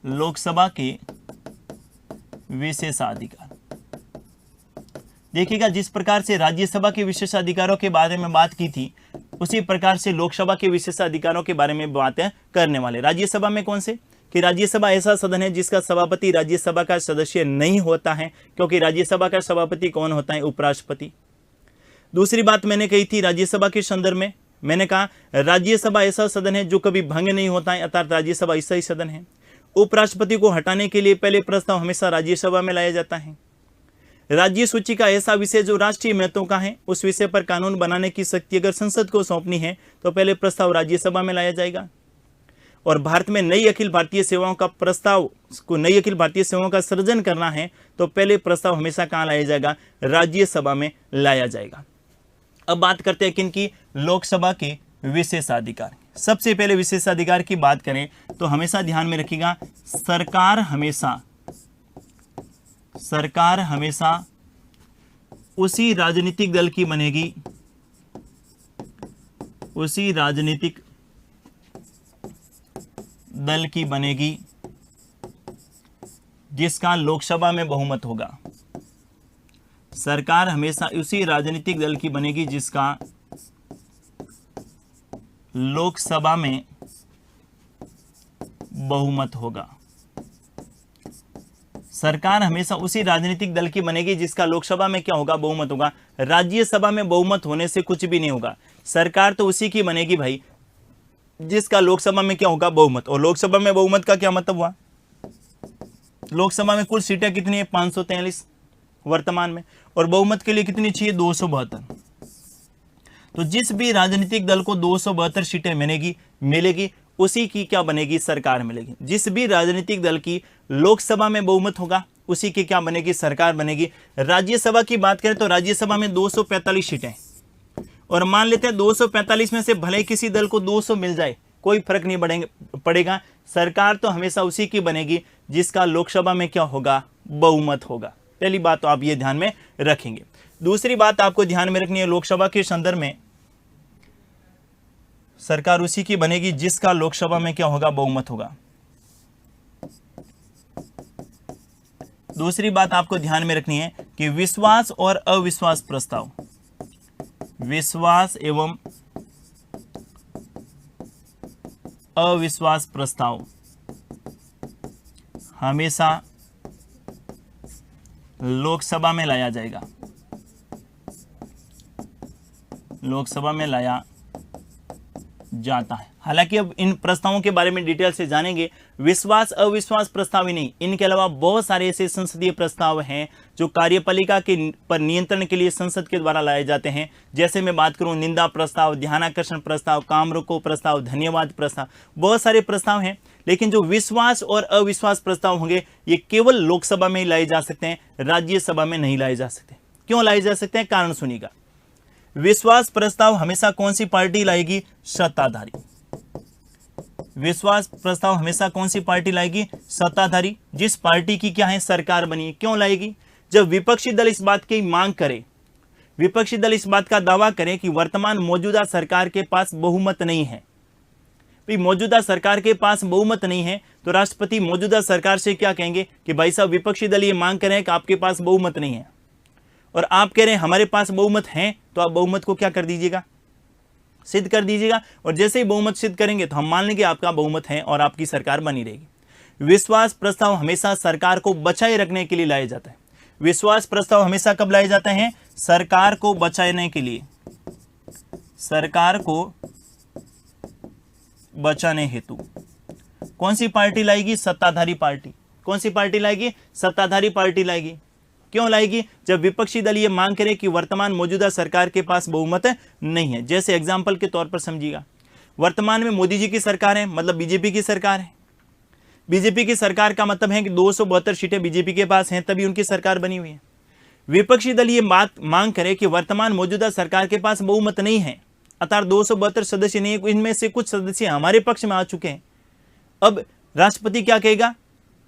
लोकसभा के विशेषाधिकार, देखिएगा जिस प्रकार से राज्यसभा के विशेषाधिकारों के बारे में बात की थी, उसी प्रकार से लोकसभा के विशेषाधिकारों के बारे में बातें करने वाले। राज्यसभा में कौन से? कि राज्यसभा ऐसा सदन है जिसका सभापति राज्यसभा का सदस्य नहीं होता है, क्योंकि राज्यसभा का सभापति कौन होता है? उपराष्ट्रपति। दूसरी बात मैंने कही थी राज्यसभा के संदर्भ में, मैंने कहा राज्यसभा ऐसा सदन है जो कभी भंग नहीं होता है, अर्थात राज्यसभा ऐसा ही सदन है। उपराष्ट्रपति को हटाने के लिए पहले प्रस्ताव हमेशा राज्यसभा में लाया जाता है। राज्य सूची का ऐसा विषय जो राष्ट्रीय महत्व का है, उस विषय पर कानून बनाने की शक्ति अगर संसद को सौंपनी है तो पहले प्रस्ताव राज्यसभा में लाया जाएगा। और भारत में नई अखिल भारतीय सेवाओं का प्रस्ताव को, नई अखिल भारतीय सेवाओं का सृजन करना है तो पहले प्रस्ताव हमेशा कहाँ लाया जाएगा? राज्यसभा में लाया जाएगा। अब बात करते हैं किनकी? लोकसभा के विशेषाधिकार। सबसे पहले विशेषाधिकार की बात करें तो हमेशा ध्यान में रखिएगा, सरकार हमेशा उसी राजनीतिक दल की बनेगी, उसी राजनीतिक दल की बनेगी जिसका लोकसभा में बहुमत होगा। सरकार हमेशा उसी राजनीतिक दल की बनेगी जिसका लोकसभा में बहुमत होगा। सरकार हमेशा उसी राजनीतिक दल की बनेगी जिसका लोकसभा में क्या होगा? बहुमत होगा। राज्यसभा में बहुमत होने से कुछ भी नहीं होगा। सरकार तो उसी की बनेगी भाई जिसका लोकसभा में क्या होगा? बहुमत। और लोकसभा में बहुमत का क्या मतलब हुआ? लोकसभा में कुल सीटें कितनी है? 543 वर्तमान में, और बहुमत के लिए कितनी चाहिए? 272। तो जिस भी राजनीतिक दल को 272 सीटें मिलेगी उसी की क्या बनेगी? सरकार मिलेगी। जिस भी राजनीतिक दल की लोकसभा में बहुमत होगा उसी की क्या बनेगी? सरकार बनेगी। राज्यसभा की बात करें तो राज्यसभा में 245 सीटें, और मान लेते हैं 245 में से भले किसी दल को 200 मिल जाए, कोई फर्क नहीं पड़ेगा। सरकार तो हमेशा उसी की बनेगी जिसका लोकसभा में क्या होगा? बहुमत होगा। पहली बात तो आप ये ध्यान में रखेंगे। दूसरी बात आपको ध्यान में रखनी है, लोकसभा के संदर्भ में सरकार उसी की बनेगी जिसका लोकसभा में क्या होगा? बहुमत होगा। दूसरी बात आपको ध्यान में रखनी है कि विश्वास और अविश्वास प्रस्ताव, विश्वास एवं अविश्वास प्रस्ताव हमेशा लोकसभा में लाया जाएगा, लोकसभा में लाया जाता है। हालांकि अब इन प्रस्तावों के बारे में डिटेल से जानेंगे। विश्वास अविश्वास प्रस्ताव ही नहीं, इनके अलावा बहुत सारे ऐसे संसदीय प्रस्ताव हैं जो कार्यपालिका के पर नियंत्रण के लिए संसद के द्वारा लाए जाते हैं। जैसे मैं बात करूं निंदा प्रस्ताव, ध्यानाकर्षण प्रस्ताव, काम रोको प्रस्ताव, धन्यवाद प्रस्ताव, बहुत सारे प्रस्ताव हैं। लेकिन जो विश्वास और अविश्वास प्रस्ताव होंगे ये केवल लोकसभा में ही लाए जा सकते हैं, राज्यसभा में नहीं लाए जा सकते। क्यों लाए जा सकते हैं? कारण सुनिएगा। विश्वास प्रस्ताव हमेशा कौन सी पार्टी लाएगी? सत्ताधारी। विश्वास प्रस्ताव हमेशा कौन सी पार्टी लाएगी? सत्ताधारी। जिस पार्टी की क्या है? सरकार बनी है। क्यों लाएगी? जब विपक्षी दल इस बात की मांग करे, विपक्षी दल इस बात का दावा करे कि वर्तमान मौजूदा सरकार के पास बहुमत नहीं है, भाई मौजूदा सरकार के पास बहुमत नहीं है, तो राष्ट्रपति मौजूदा सरकार से क्या कहेंगे कि भाई साहब विपक्षी दल ये मांग कर रहे हैं कि आपके पास बहुमत नहीं है, और आप कह रहे हैं हमारे पास बहुमत है, तो आप बहुमत को क्या कर दीजिएगा? सिद्ध कर दीजिएगा। और जैसे ही बहुमत सिद्ध करेंगे तो हम मान लेंगे आपका बहुमत है और आपकी सरकार बनी रहेगी। विश्वास प्रस्ताव हमेशा सरकार को बचाए रखने के लिए लाया जाता है। विश्वास प्रस्ताव हमेशा कब लाए जाते हैं? सरकार को बचाने के लिए, सरकार को बचाने हेतु। कौन सी पार्टी लाएगी? सत्ताधारी पार्टी। कौन सी पार्टी लाएगी? सत्ताधारी पार्टी लाएगी। क्यों लाएगी? जब विपक्षी दल ये मांग करे कि वर्तमान मौजूदा सरकार के पास बहुमत नहीं है। जैसे एग्जाम्पल के तौर पर समझिएगा, वर्तमान में मोदी जी की सरकार है, मतलब बीजेपी की सरकार है। बीजेपी की सरकार का मतलब है कि 272 सीटें बीजेपी के पास हैं, तभी उनकी सरकार बनी हुई है। विपक्षी दल ये बात मांग करे कि वर्तमान मौजूदा सरकार के पास बहुमत नहीं है, अर्थात 272 सदस्य नहीं है, इनमें से कुछ सदस्य हमारे पक्ष में आ चुके हैं। अब राष्ट्रपति क्या कहेगा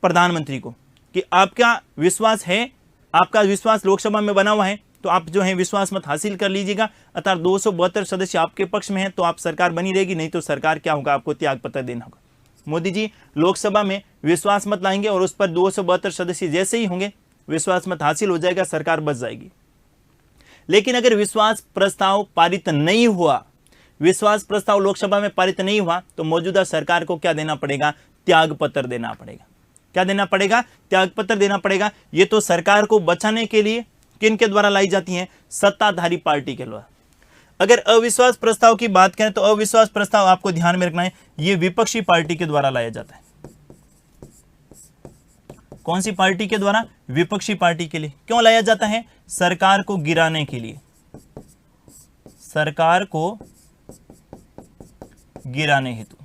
प्रधानमंत्री को कि आपका विश्वास है, आपका विश्वास लोकसभा में बना हुआ है, तो आप जो है विश्वास मत हासिल कर लीजिएगा, अर्थात 272 सदस्य आपके पक्ष में हैं, तो आप सरकार बनी रहेगी, नहीं तो सरकार क्या होगा? आपको त्याग पत्र देना होगा। मोदी जी लोकसभा में विश्वास मत लाएंगे और उस पर 272 सदस्य जैसे ही होंगे विश्वास मत हासिल हो जाएगा, सरकार बच जाएगी। लेकिन अगर विश्वास प्रस्ताव पारित नहीं हुआ, विश्वास प्रस्ताव लोकसभा में पारित नहीं हुआ, तो मौजूदा सरकार को क्या देना पड़ेगा? त्याग पत्र देना पड़ेगा। क्या देना पड़ेगा? त्याग पत्र देना पड़ेगा। ये तो सरकार को बचाने के लिए किन के द्वारा लाई जाती हैं? सत्ताधारी पार्टी के द्वारा। अगर अविश्वास प्रस्ताव की बात करें तो अविश्वास प्रस्ताव आपको ध्यान में रखना है, ये विपक्षी पार्टी के द्वारा लाया जाता है। कौन सी पार्टी के द्वारा? विपक्षी पार्टी के लिए। क्यों लाया जाता है? सरकार को गिराने के लिए, सरकार को गिराने हेतु,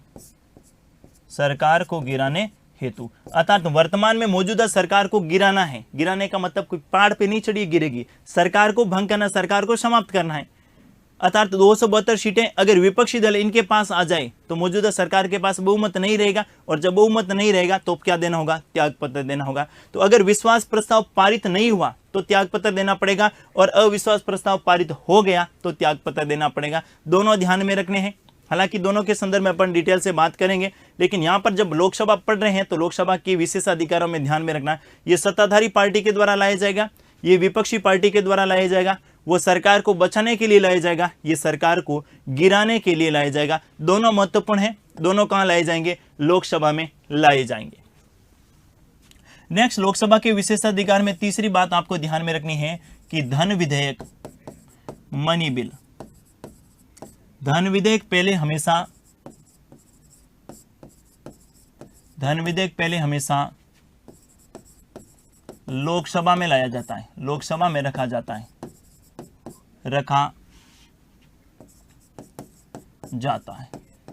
सरकार को गिराने हेतु। अर्थात वर्तमान में मौजूदा सरकार को गिराना है। गिराने का मतलब कोई पहाड़ पे नहीं चढ़ी गिरेगी, सरकार को भंग करना, सरकार को समाप्त करना है। अर्थात 272 सीटें अगर विपक्षी दल इनके पास आ जाए तो मौजूदा सरकार के पास बहुमत नहीं रहेगा, और जब बहुमत नहीं रहेगा तो क्या देना होगा? त्याग पत्र देना होगा। तो अगर विश्वास प्रस्ताव पारित नहीं हुआ तो त्याग पत्र देना पड़ेगा, और अविश्वास प्रस्ताव पारित हो गया तो त्याग पत्र देना पड़ेगा। दोनों ध्यान में रखने हैं। हालांकि दोनों के संदर्भ में अपन डिटेल से बात करेंगे, लेकिन यहाँ पर जब लोकसभा पढ़ रहे हैं तो लोकसभा की विशेषाधिकारों में ध्यान में रखना, ये सत्ताधारी पार्टी के द्वारा लाया जाएगा, ये विपक्षी पार्टी के द्वारा लाया जाएगा। वो सरकार को बचाने के लिए लाया जाएगा, ये सरकार को गिराने के लिए लाया जाएगा। दोनों महत्वपूर्ण है। दोनों कहाँ लाए जाएंगे? लोकसभा में लाए जाएंगे। नेक्स्ट, लोकसभा के विशेषाधिकार में तीसरी बात आपको ध्यान में रखनी है कि धन विधेयक, मनी बिल। धन विधेयक पहले हमेशा लोकसभा में लाया जाता है, लोकसभा में रखा जाता है,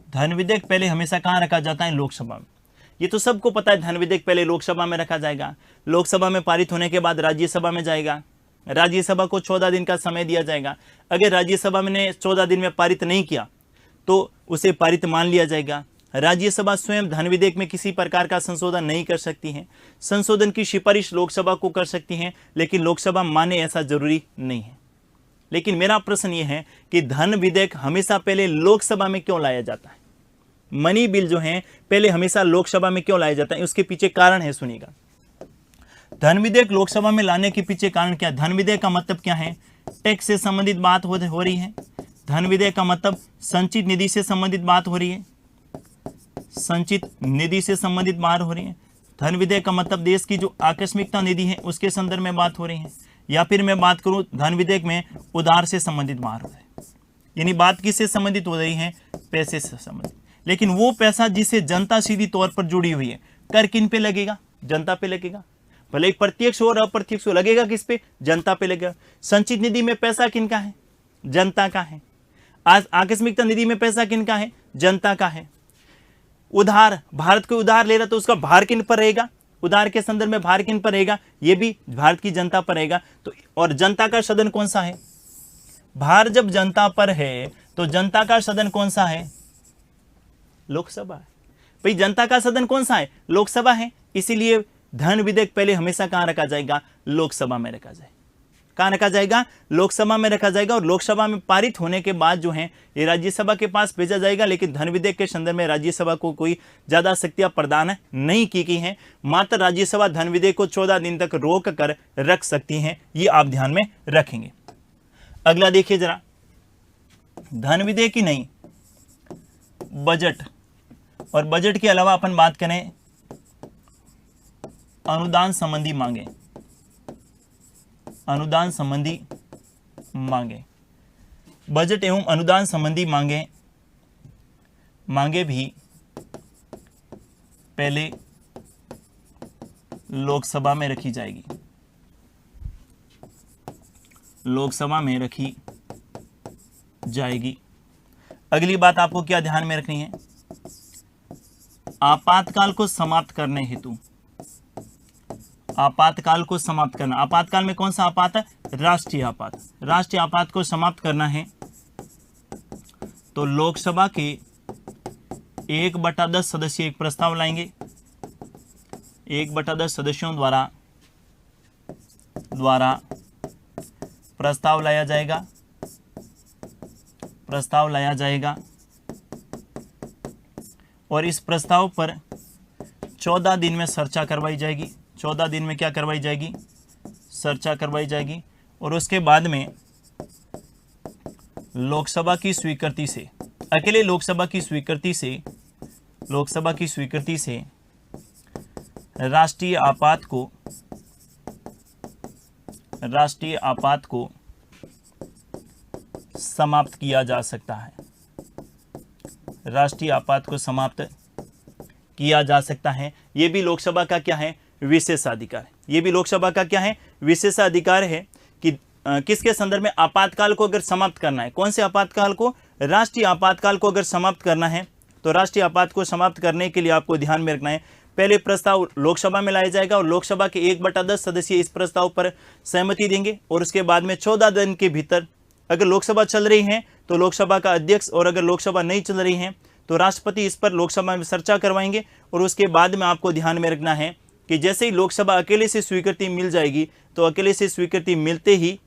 धन विधेयक पहले हमेशा कहाँ रखा जाता है? लोकसभा में। ये तो सबको पता है, धन विधेयक पहले लोकसभा में रखा जाएगा, लोकसभा में पारित होने के बाद राज्यसभा में जाएगा, राज्यसभा को 14 दिन का समय दिया जाएगा। अगर राज्यसभा ने 14 दिन में पारित नहीं किया तो उसे पारित मान लिया जाएगा। राज्यसभा स्वयं धन विधेयक में किसी प्रकार का संशोधन नहीं कर सकती है। संशोधन की सिफारिश लोकसभा को कर सकती हैं, लेकिन लोकसभा माने ऐसा जरूरी नहीं है। लेकिन मेरा प्रश्न यह है कि धन विधेयक हमेशा पहले लोकसभा में क्यों लाया जाता है? मनी बिल जो है पहले हमेशा लोकसभा में क्यों लाया जाता है? उसके पीछे कारण है, सुनिएगा। धन विधेयक लोकसभा में लाने के पीछे कारण क्या? धन विधेयक का मतलब क्या है? टैक्स से संबंधित बात हो रही है। धन विधेयक का मतलब संचित निधि से संबंधित बात हो रही है, संचित निधि से संबंधित बात हो रही है। धन विधेयक का मतलब देश की जो आकस्मिकता निधि है उसके संदर्भ में बात हो रही है। या फिर मैं बात करूं धन विधेयक में उधार से संबंधित बात हो रही है, यानी बात किससे संबंधित हो रही है? पैसे से संबंधित। लेकिन वो पैसा जिससे जनता सीधी तौर पर जुड़ी हुई है, कर किन पे लगेगा? जनता पे लगेगा। भले एक प्रत्यक्ष और अप्रत्यक्ष हो, लगेगा किस पे? जनता पे लगेगा। संचित निधि में पैसा किनका है? जनता का है। आज आकस्मिकता निधि में पैसा किनका है? जनता का है। उधार, भारत को उधार ले रहा तो उसका भार किन पर रहेगा? उधार के संदर्भ में भार किन पर रहेगा? ये भी भारत की जनता पर रहेगा। तो और जनता का सदन कौन सा है? भार जब जनता पर है तो जनता का सदन कौन सा है? लोकसभा है। भाई जनता का सदन कौन सा है? लोकसभा है। इसीलिए धन विधेयक पहले हमेशा कहां रखा जाएगा? लोकसभा में रखा जाएगा। कहां रखा जाएगा? लोकसभा में रखा जाएगा। और लोकसभा में पारित होने के बाद जो है ये राज्यसभा के पास भेजा जाएगा। लेकिन धन विधेयक के संदर्भ में राज्यसभा को कोई ज्यादा शक्तियां प्रदान नहीं की गई हैं। मात्र राज्यसभा धन विधेयक को 14 दिन तक रोक कर रख सकती हैं। ये आप ध्यान में रखेंगे। अगला देखिए जरा, धन विधेयक ही नहीं, बजट, और बजट के अलावा अपन बात करें अनुदान संबंधी मांगे, अनुदान संबंधी मांगे, बजट एवं अनुदान संबंधी मांगे भी पहले लोकसभा में रखी जाएगी, लोकसभा में रखी जाएगी। अगली बात आपको क्या ध्यान में रखनी है? आपातकाल को समाप्त करने हेतु, आपातकाल को समाप्त करना। आपातकाल में कौन सा आपात है? राष्ट्रीय आपात। राष्ट्रीय आपात को समाप्त करना है तो लोकसभा के 1/10 सदस्य एक प्रस्ताव लाएंगे। 1/10 सदस्यों द्वारा प्रस्ताव लाया जाएगा, प्रस्ताव लाया जाएगा। और इस प्रस्ताव पर 14 दिन में चर्चा करवाई जाएगी। 14 दिन में क्या करवाई जाएगी? चर्चा करवाई जाएगी। और उसके बाद में लोकसभा की स्वीकृति से, अकेले लोकसभा की स्वीकृति से राष्ट्रीय आपात को समाप्त किया जा सकता है। राष्ट्रीय आपात को समाप्त किया जा सकता है। यह भी लोकसभा का क्या है? विशेषाधिकार है। यह भी लोकसभा का क्या है? विशेषाधिकार है कि किसके संदर्भ में? आपातकाल को अगर समाप्त करना है। कौन से आपातकाल को? राष्ट्रीय आपातकाल को अगर समाप्त करना है तो राष्ट्रीय आपात को समाप्त करने के लिए आपको ध्यान में रखना है, पहले प्रस्ताव लोकसभा में लाया जाएगा और लोकसभा के 1/10 सदस्य इस प्रस्ताव पर सहमति देंगे और उसके बाद में 14 दिन के भीतर अगर लोकसभा चल रही है तो लोकसभा का अध्यक्ष, और अगर लोकसभा नहीं चल रही है तो राष्ट्रपति इस पर लोकसभा में चर्चा करवाएंगे। और उसके बाद में आपको ध्यान में रखना है कि जैसे ही लोकसभा अकेले से स्वीकृति मिल जाएगी तो अकेले से स्वीकृति मिलते ही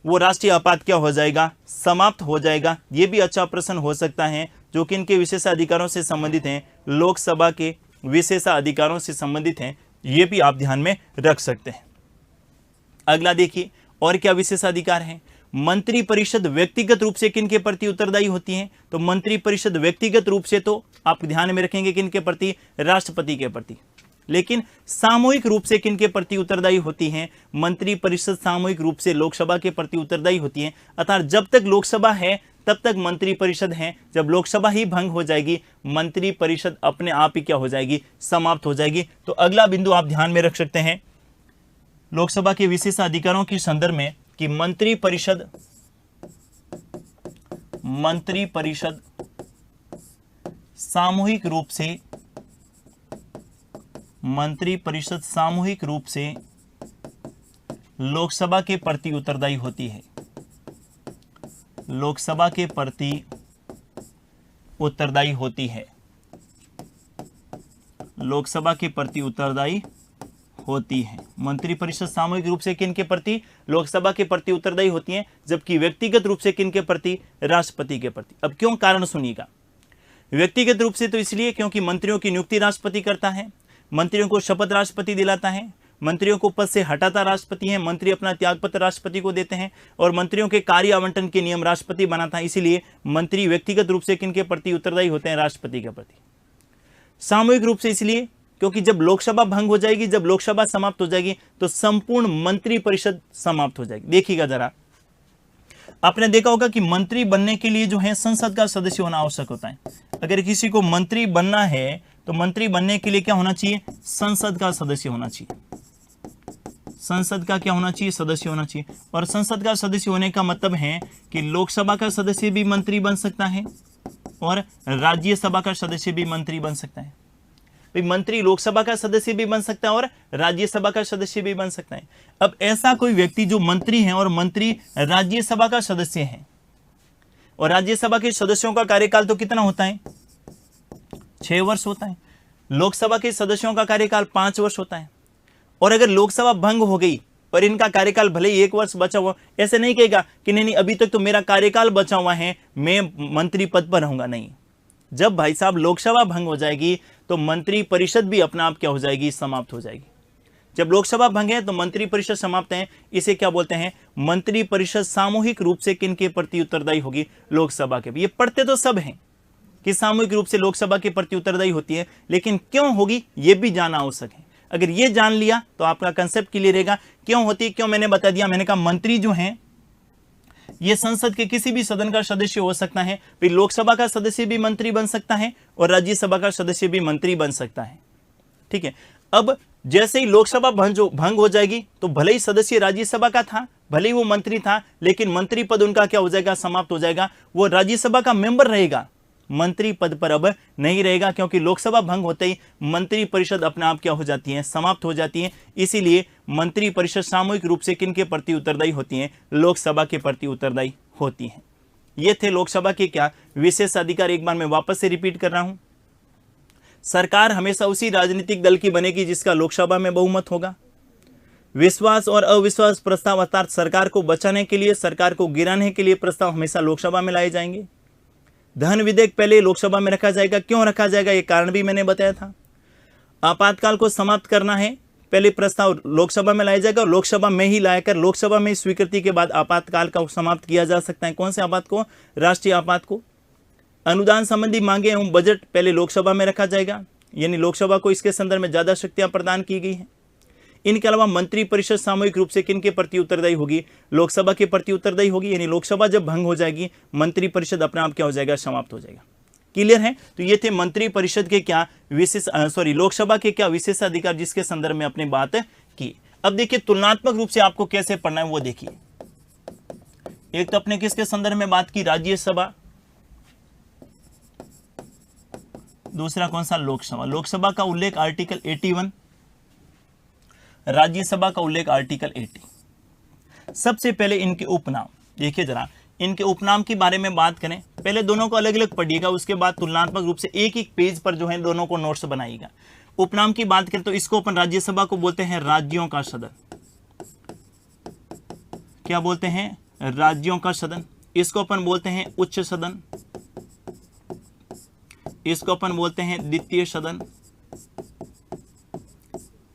वो राष्ट्रीय आपात क्या हो जाएगा? समाप्त हो जाएगा। ये भी अच्छा प्रश्न हो सकता है जो कि इनके विशेषाधिकारों से संबंधित हैं, लोकसभा के विशेषाधिकारों से संबंधित हैं। ये भी आप ध्यान में रख सकते हैं। अगला देखिए, और क्या विशेषाधिकार है? मंत्री परिषद व्यक्तिगत रूप से किन के प्रति उत्तरदायी होती है? तो मंत्री परिषद व्यक्तिगत रूप से तो आप ध्यान में रखेंगे किन के प्रति? राष्ट्रपति के प्रति। लेकिन सामूहिक रूप से किन के प्रति उत्तरदायी होती हैं? मंत्री परिषद सामूहिक रूप से लोकसभा के प्रति उत्तरदायी होती है। अर्थात जब तक लोकसभा है तब तक मंत्री परिषद है, जब लोकसभा ही भंग हो जाएगी मंत्री परिषद अपने आप ही क्या हो जाएगी? समाप्त हो जाएगी। तो अगला बिंदु आप ध्यान में रख सकते हैं लोकसभा के विशेषाधिकारों के संदर्भ में कि मंत्री परिषद सामूहिक रूप से लोकसभा के प्रति उत्तरदायी होती है। लोकसभा के प्रति उत्तरदायी होती है। लोकसभा के प्रति उत्तरदायी होती है। मंत्री परिषद सामूहिक रूप से किन के प्रति? लोकसभा के प्रति उत्तरदायी होती है, जबकि व्यक्तिगत रूप से किन के प्रति? राष्ट्रपति के प्रति। अब क्यों? कारण सुनिएगा। व्यक्तिगत रूप से तो इसलिए क्योंकि मंत्रियों की नियुक्ति राष्ट्रपति करता है, मंत्रियों को शपथ राष्ट्रपति दिलाता है, मंत्रियों को पद से हटाता राष्ट्रपति है, मंत्री अपना त्यागपत्र राष्ट्रपति को देते हैं और मंत्रियों के कार्य आवंटन के नियम राष्ट्रपति बनाता है। इसीलिए मंत्री व्यक्तिगत रूप से किन के प्रति उत्तरदायी होते हैं? राष्ट्रपति के प्रति। सामूहिक रूप से इसलिए क्योंकि जब लोकसभा भंग हो जाएगी, जब लोकसभा समाप्त हो जाएगी तो संपूर्ण मंत्री परिषद समाप्त हो जाएगी। देखिएगा जरा, आपने देखा होगा कि मंत्री बनने के लिए जो है संसद का सदस्य होना आवश्यक होता है। अगर किसी को मंत्री बनना है तो मंत्री बनने के लिए क्या होना चाहिए? संसद का सदस्य होना चाहिए। संसद का क्या होना चाहिए? सदस्य होना चाहिए। और संसद का सदस्य होने का मतलब है कि लोकसभा का सदस्य भी मंत्री बन सकता है और राज्यसभा का सदस्य भी मंत्री बन सकता है। मंत्री लोकसभा का सदस्य भी बन सकता है और राज्यसभा का सदस्य भी बन सकता है। अब ऐसा कोई व्यक्ति जो मंत्री है और मंत्री राज्यसभा का सदस्य है, और राज्यसभा के सदस्यों का कार्यकाल तो कितना होता है? 6 वर्ष होता है। लोकसभा के सदस्यों का कार्यकाल 5 वर्ष होता है। और अगर लोकसभा भंग हो गई और इनका कार्यकाल भले ही 1 वर्ष बचा हुआ, ऐसे नहीं कहेगा कि नहीं अभी तक तो मेरा कार्यकाल बचा हुआ है, मैं मंत्री पद पर रहूंगा। नहीं, जब भाई साहब लोकसभा भंग हो जाएगी तो मंत्री परिषद भी अपना आप क्या हो जाएगी? समाप्त हो जाएगी। जब लोकसभा भंग है तो मंत्री परिषद समाप्त है। इसे क्या बोलते हैं? मंत्री परिषद सामूहिक रूप से किन के प्रति उत्तरदायी होगी? लोकसभा के। ये पढ़ते तो सब हैं कि सामूहिक रूप से लोकसभा के प्रति उत्तरदायी होती है, लेकिन क्यों होगी ये भी जानना आवश्यक है। अगर ये जान लिया तो आपका कंसेप्ट क्लियर रहेगा क्यों होती है। क्यों मैंने बता दिया, मैंने कहा मंत्री जो हैं ये संसद के किसी भी सदन का सदस्य हो सकता है, फिर लोकसभा का सदस्य भी मंत्री बन सकता है और राज्यसभा का सदस्य भी मंत्री बन सकता है। ठीक है। अब जैसे ही लोकसभा भंग हो जाएगी तो भले ही सदस्य राज्यसभा का था, भले ही वो मंत्री था, लेकिन मंत्री पद उनका क्या हो जाएगा? समाप्त हो जाएगा। वो राज्यसभा का मेंबर रहेगा, मंत्री पद पर अब नहीं रहेगा, क्योंकि लोकसभा भंग होते ही मंत्री परिषद अपने आप क्या हो जाती है? समाप्त हो जाती है। इसीलिए मंत्री परिषद सामूहिक रूप से किन के प्रति उत्तरदायी होती है? लोकसभा के प्रति उत्तरदायी होती है। ये थे लोकसभा के क्या विशेष अधिकार। एक बार मैं वापस से रिपीट कर रहा हूं। सरकार हमेशा उसी राजनीतिक दल की बनेगी जिसका लोकसभा में बहुमत होगा। विश्वास और अविश्वास प्रस्ताव अर्थात सरकार को बचाने के लिए, सरकार को गिराने के लिए प्रस्ताव हमेशा लोकसभा में लाए जाएंगे। धन विधेयक पहले लोकसभा में रखा जाएगा। क्यों रखा जाएगा? ये कारण भी मैंने बताया था। आपातकाल को समाप्त करना है, पहले प्रस्ताव लोकसभा में लाया जाएगा और लोकसभा में ही लाकर लोकसभा में स्वीकृति के बाद आपातकाल का समाप्त किया जा सकता है। कौन से आपात को? राष्ट्रीय आपात को। अनुदान संबंधी मांगे एवं बजट पहले लोकसभा में रखा जाएगा। यानी लोकसभा को इसके संदर्भ में ज्यादा शक्तियां प्रदान की गई हैं। इनके अलावा मंत्री परिषद सामूहिक रूप से किनके प्रति उत्तरदायी होगी? लोकसभा के प्रति उत्तरदायी होगी, यानी लोकसभा जब भंग हो जाएगी मंत्री परिषद अपने आप क्या हो जाएगा? समाप्त हो जाएगा। क्लियर है? तो ये थे मंत्री परिषद के क्या लोकसभा के क्या विशेषाधिकार जिसके संदर्भ में अपने बात की। अब देखिए तुलनात्मक रूप से आपको कैसे पढ़ना है वो देखिए। एक तो अपने किसके संदर्भ में बात की? राज्यसभा। दूसरा कौन सा? लोकसभा। लोकसभा का उल्लेख आर्टिकल 81, राज्यसभा का उल्लेख आर्टिकल 80। सबसे पहले इनके उपनाम देखिए जरा, इनके उपनाम के बारे में बात करें। पहले दोनों को अलग अलग पढ़िएगा, उसके बाद तुलनात्मक रूप से एक एक पेज पर जो है दोनों को नोट्स बनाइएगा। उपनाम की बात करें तो इसको अपन राज्यसभा को बोलते हैं राज्यों का सदन। क्या बोलते हैं? राज्यों का सदन। इसको अपन बोलते हैं उच्च सदन, इसको अपन बोलते हैं द्वितीय सदन,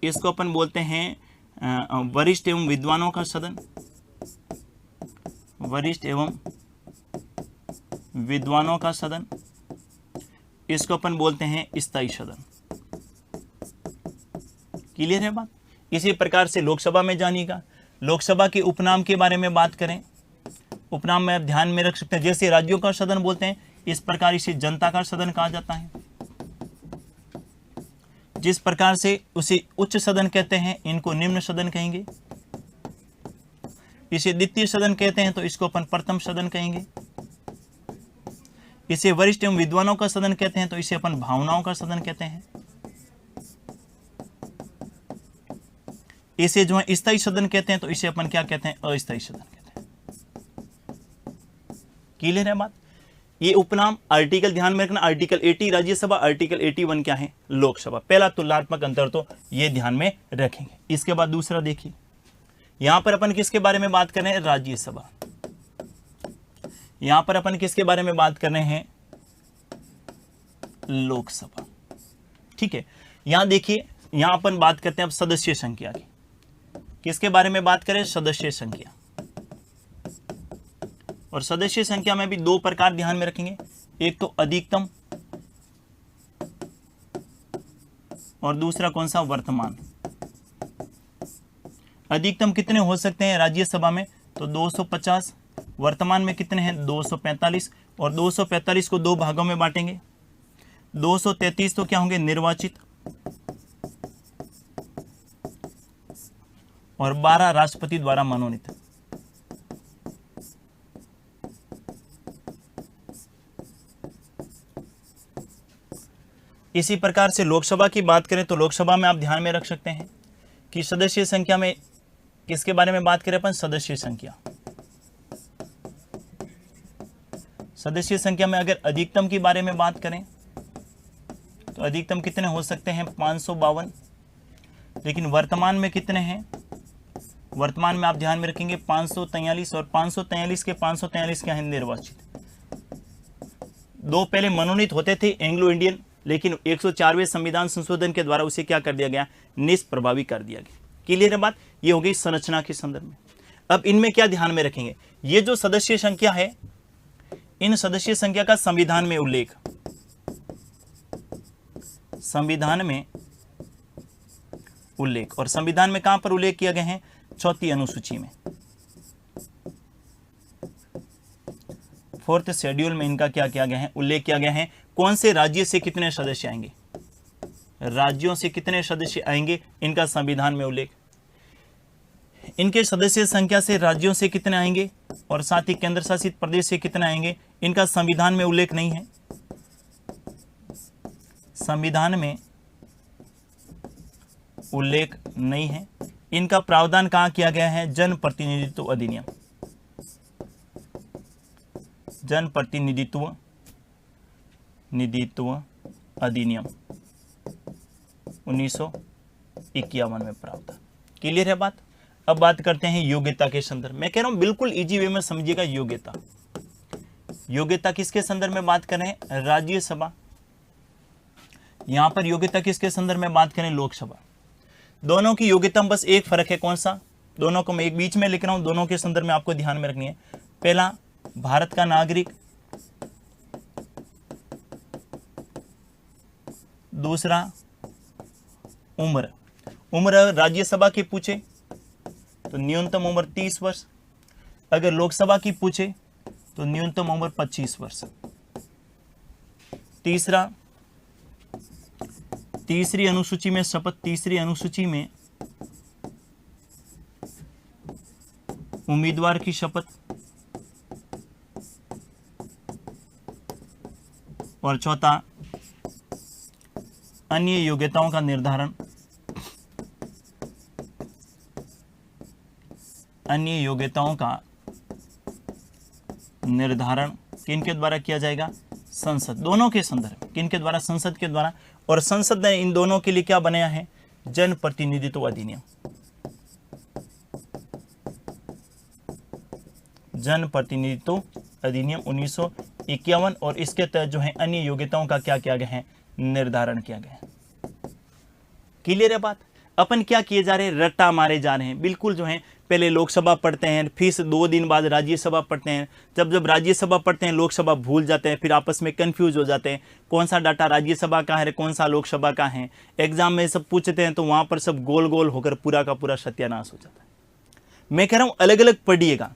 इसको अपन बोलते हैं वरिष्ठ एवं विद्वानों का सदन, वरिष्ठ एवं विद्वानों का सदन, इसको अपन बोलते हैं स्थायी सदन। क्लियर है बात? इसी प्रकार से लोकसभा में जानिएगा। लोकसभा के उपनाम के बारे में बात करें, उपनाम में आप ध्यान में रख सकते हैं। जैसे राज्यों का सदन बोलते हैं, इस प्रकार इसे जनता का सदन कहा जाता है। जिस प्रकार से उसे उच्च सदन कहते हैं, इनको निम्न सदन कहेंगे। इसे द्वितीय सदन कहते हैं तो इसको अपन प्रथम सदन कहेंगे। इसे वरिष्ठ एवं विद्वानों का सदन कहते हैं तो इसे अपन भावनाओं का सदन कहते हैं। इसे जो है स्थायी सदन कहते हैं तो इसे अपन क्या कहते हैं? अस्थायी सदन कहते हैं। क्लियर है बात? ये उपनाम आर्टिकल ध्यान में रखना, आर्टिकल 80 राज्यसभा, आर्टिकल 81 क्या है? लोकसभा। पहला तुलनात्मक अंतर तो ये ध्यान में रखेंगे। इसके बाद दूसरा देखिए, यहां पर अपन किसके बारे में बात कर रहे हैं? राज्यसभा। यहां पर अपन किसके बारे में बात कर रहे हैं? लोकसभा। ठीक है, यहां देखिए, यहां अपन बात करते हैं अब सदस्य संख्या की। किसके बारे में बात करें? सदस्य संख्या। और सदस्य संख्या में भी दो प्रकार ध्यान में रखेंगे, एक तो अधिकतम और दूसरा कौन सा? वर्तमान। अधिकतम कितने हो सकते हैं राज्यसभा में? तो 250। वर्तमान में कितने हैं? 245। और 245 को दो भागों में बांटेंगे। 233 तो क्या होंगे? निर्वाचित, और 12 राष्ट्रपति द्वारा मनोनीत। इसी प्रकार से लोकसभा की बात करें तो लोकसभा में आप ध्यान में रख सकते हैं कि सदस्य संख्या में किसके बारे में बात करें अपन? सदस्य संख्या। सदस्य संख्या में अगर अधिकतम के बारे में बात करें तो अधिकतम कितने हो सकते हैं? 552। लेकिन वर्तमान में कितने हैं? वर्तमान में आप ध्यान में रखेंगे 543। और 543 के 543 क्या है? निर्वाचित। दो पहले मनोनीत होते थे एंग्लो इंडियन, लेकिन 104वें संविधान संशोधन के द्वारा उसे क्या कर दिया गया? निष्प्रभावी कर दिया गया। क्लियर है बात? ये हो गई संरचना के संदर्भ में। अब इनमें क्या ध्यान में रखेंगे? ये जो सदस्य संख्या है, इन सदस्य संख्या का संविधान में उल्लेख, संविधान में उल्लेख, और संविधान में कहां पर उल्लेख किया गया है? चौथी अनुसूची में, 4th शेड्यूल में इनका क्या किया गया है? उल्लेख किया गया है। कौन से राज्य से कितने सदस्य आएंगे? राज्यों से कितने सदस्य आएंगे? इनका संविधान में उल्लेख। इनके सदस्य संख्या से राज्यों से कितने आएंगे और साथ ही केंद्र शासित प्रदेश से कितने आएंगे? इनका संविधान में उल्लेख नहीं है। संविधान में उल्लेख नहीं है। इनका प्रावधान कहां किया गया है? जनप्रतिनिधित्व अधिनियम, जनप्रतिनिधित्व अधिनियम 1951 में प्रावधान। क्लियर है बात? अब बात करते हैं योग्यता के संदर्भ में। कह रहा हूं बिल्कुल इजी वे में समझिएगा। योग्यता, योग्यता किसके संदर्भ में बात कर रहे हैं? राज्यसभा। यहां पर योग्यता किसके संदर्भ में बात करें? लोकसभा। दोनों की योग्यता में बस एक फर्क है। कौन सा? दोनों को मैं एक बीच में लिख रहा हूं, दोनों के संदर्भ में आपको ध्यान में रखनी है। पहला, भारत का नागरिक। दूसरा उम्र, उम्र राज्यसभा की पूछे तो न्यूनतम उम्र 30 वर्ष, अगर लोकसभा की पूछे तो न्यूनतम उम्र 25 वर्ष। तीसरा, तीसरी अनुसूची में शपथ, तीसरी अनुसूची में उम्मीदवार की शपथ, और चौथा अन्य योग्यताओं का निर्धारण, अन्य योग्यताओं का निर्धारण किनके द्वारा किया जाएगा? संसद। दोनों के संदर्भ, किनके द्वारा? संसद के द्वारा। और संसद ने इन दोनों के लिए क्या बनाया है? जन प्रतिनिधित्व अधिनियम, जन प्रतिनिधित्व अधिनियम 1951, और इसके तहत जो है अन्य योग्यताओं का क्या किया गया है? निर्धारण किया गया है। क्लियर है बात? अपन क्या किए जा रहे हैं? रट्टा मारे जा रहे हैं। बिल्कुल जो है पहले लोकसभा पढ़ते हैं, फिर 2 दिन बाद राज्यसभा पढ़ते हैं, जब राज्यसभा पढ़ते हैं लोकसभा भूल जाते हैं, फिर आपस में कंफ्यूज हो जाते हैं, कौन सा डाटा राज्यसभा का है, कौन सा लोकसभा का है। एग्जाम में सब पूछते हैं तो वहां पर सब गोल गोल होकर पूरा का पूरा सत्यानाश हो जाता है। मैं कह रहा हूं अलग अलग पढ़िएगा,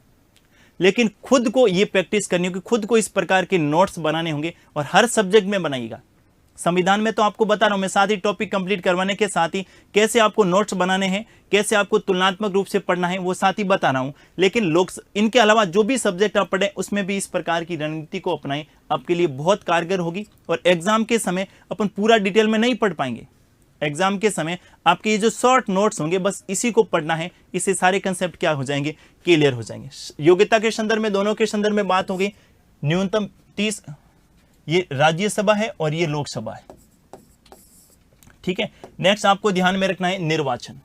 लेकिन खुद को ये प्रैक्टिस करनी होगी, खुद को इस प्रकार के नोट्स बनाने होंगे और हर सब्जेक्ट में बनाइएगा। संविधान में तो आपको बता रहा हूं मैं, साथ ही टॉपिक कंप्लीट करवाने के साथ ही कैसे आपको नोट्स बनाने हैं, कैसे आपको तुलनात्मक रूप से पढ़ना है, वो साथ ही बता रहा हूं। लेकिन लोग इनके अलावा जो भी सब्जेक्ट आप पढ़ें उसमें भी इस प्रकार की रणनीति को अपनाएं, आपके लिए बहुत कारगर होगी। और एग्जाम के समय अपन पूरा डिटेल में नहीं पढ़ पाएंगे। एग्जाम के समय आपके ये जो शॉर्ट नोट्स होंगे बस इसी को पढ़ना है, इससे सारे कंसेप्ट क्या हो जाएंगे? क्लियर हो जाएंगे। योग्यता के संदर्भ में, दोनों के संदर्भ में बात होगी। न्यूनतम 30, ये राज्यसभा है और ये लोकसभा है, ठीक है। नेक्स्ट आपको ध्यान में रखना है निर्वाचन,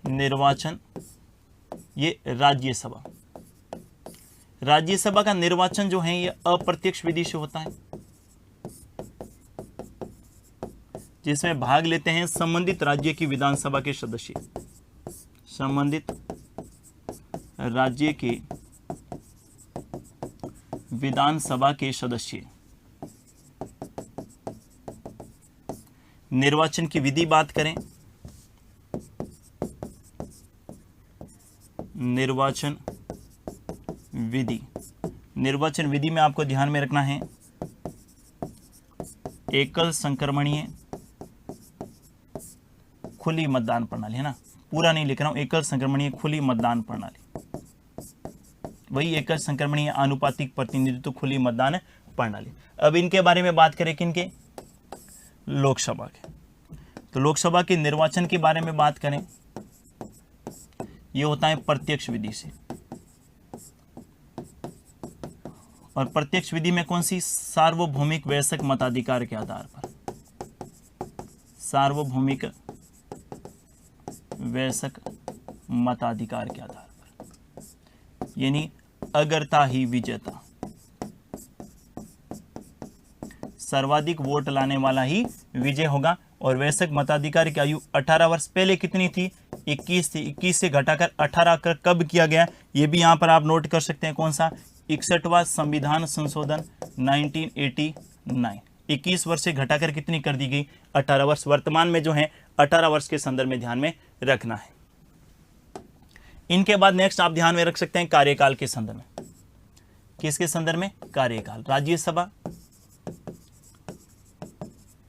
निर्वाचन ये राज्यसभा, राज्यसभा का निर्वाचन जो है ये अप्रत्यक्ष विधि से होता है, जिसमें भाग लेते हैं संबंधित राज्य की विधानसभा के सदस्य, संबंधित राज्य के विधानसभा के सदस्य। निर्वाचन की विधि बात करें, निर्वाचन विधि, निर्वाचन विधि में आपको ध्यान में रखना है एकल संक्रमणीय खुली मतदान प्रणाली, है ना, पूरा नहीं लिख रहा हूं, एकल संक्रमणीय खुली मतदान प्रणाली, वही एकल संक्रमणीय आनुपातिक प्रतिनिधित्व खुली मतदान प्रणाली। अब इनके बारे में बात करें, किनके? लोकसभा के। तो लोकसभा के निर्वाचन के बारे में बात करें, ये होता है प्रत्यक्ष विधि से। और प्रत्यक्ष विधि में कौन सी? सार्वभौमिक वयस्क मताधिकार के आधार पर, सार्वभौमिक वयस्क मताधिकार के आधार पर, यानी अगरता ही विजेता, सर्वाधिक वोट लाने वाला ही विजय होगा। और वयस्क मताधिकार की आयु 18 वर्ष, पहले कितनी थी? 21 थी, 21 से घटाकर 18 कर कब किया गया? ये भी यहां पर आप नोट कर सकते हैं। कौन सा? 61वां संविधान संशोधन 1989, 21 वर्ष से घटाकर कितनी कर दी गई? 18 वर्ष। वर्तमान में जो है 18 वर्ष के संदर्भ में ध्यान में रखना है। इनके बाद नेक्स्ट आप ध्यान में रख सकते हैं कार्यकाल के संदर्भ में। किसके संदर्भ में? कार्यकाल, राज्यसभा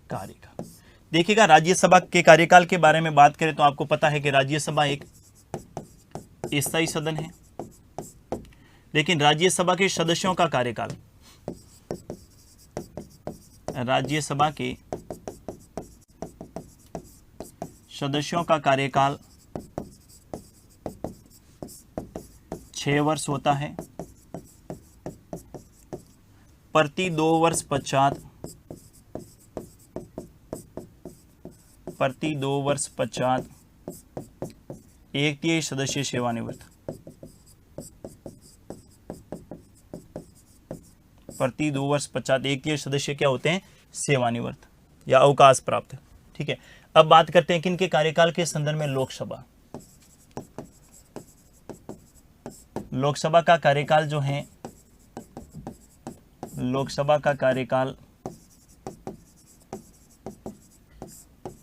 कार्यकाल। देखिएगा, राज्यसभा के कार्यकाल के बारे में बात करें तो आपको पता है कि राज्यसभा एक स्थायी सदन है, लेकिन राज्यसभा के सदस्यों का कार्यकाल, राज्यसभा के सदस्यों का कार्यकाल 6 वर्ष होता है। प्रति 2 वर्ष पश्चात, प्रति 2 वर्ष पश्चात 1/3 सदस्य सेवानिवृत्त, प्रति 2 वर्ष पश्चात 1/3 सदस्य क्या होते हैं? सेवानिवृत्त या अवकाश प्राप्त, ठीक है। अब बात करते हैं किनके कार्यकाल के संदर्भ में? लोकसभा। लोकसभा का कार्यकाल जो है, लोकसभा का कार्यकाल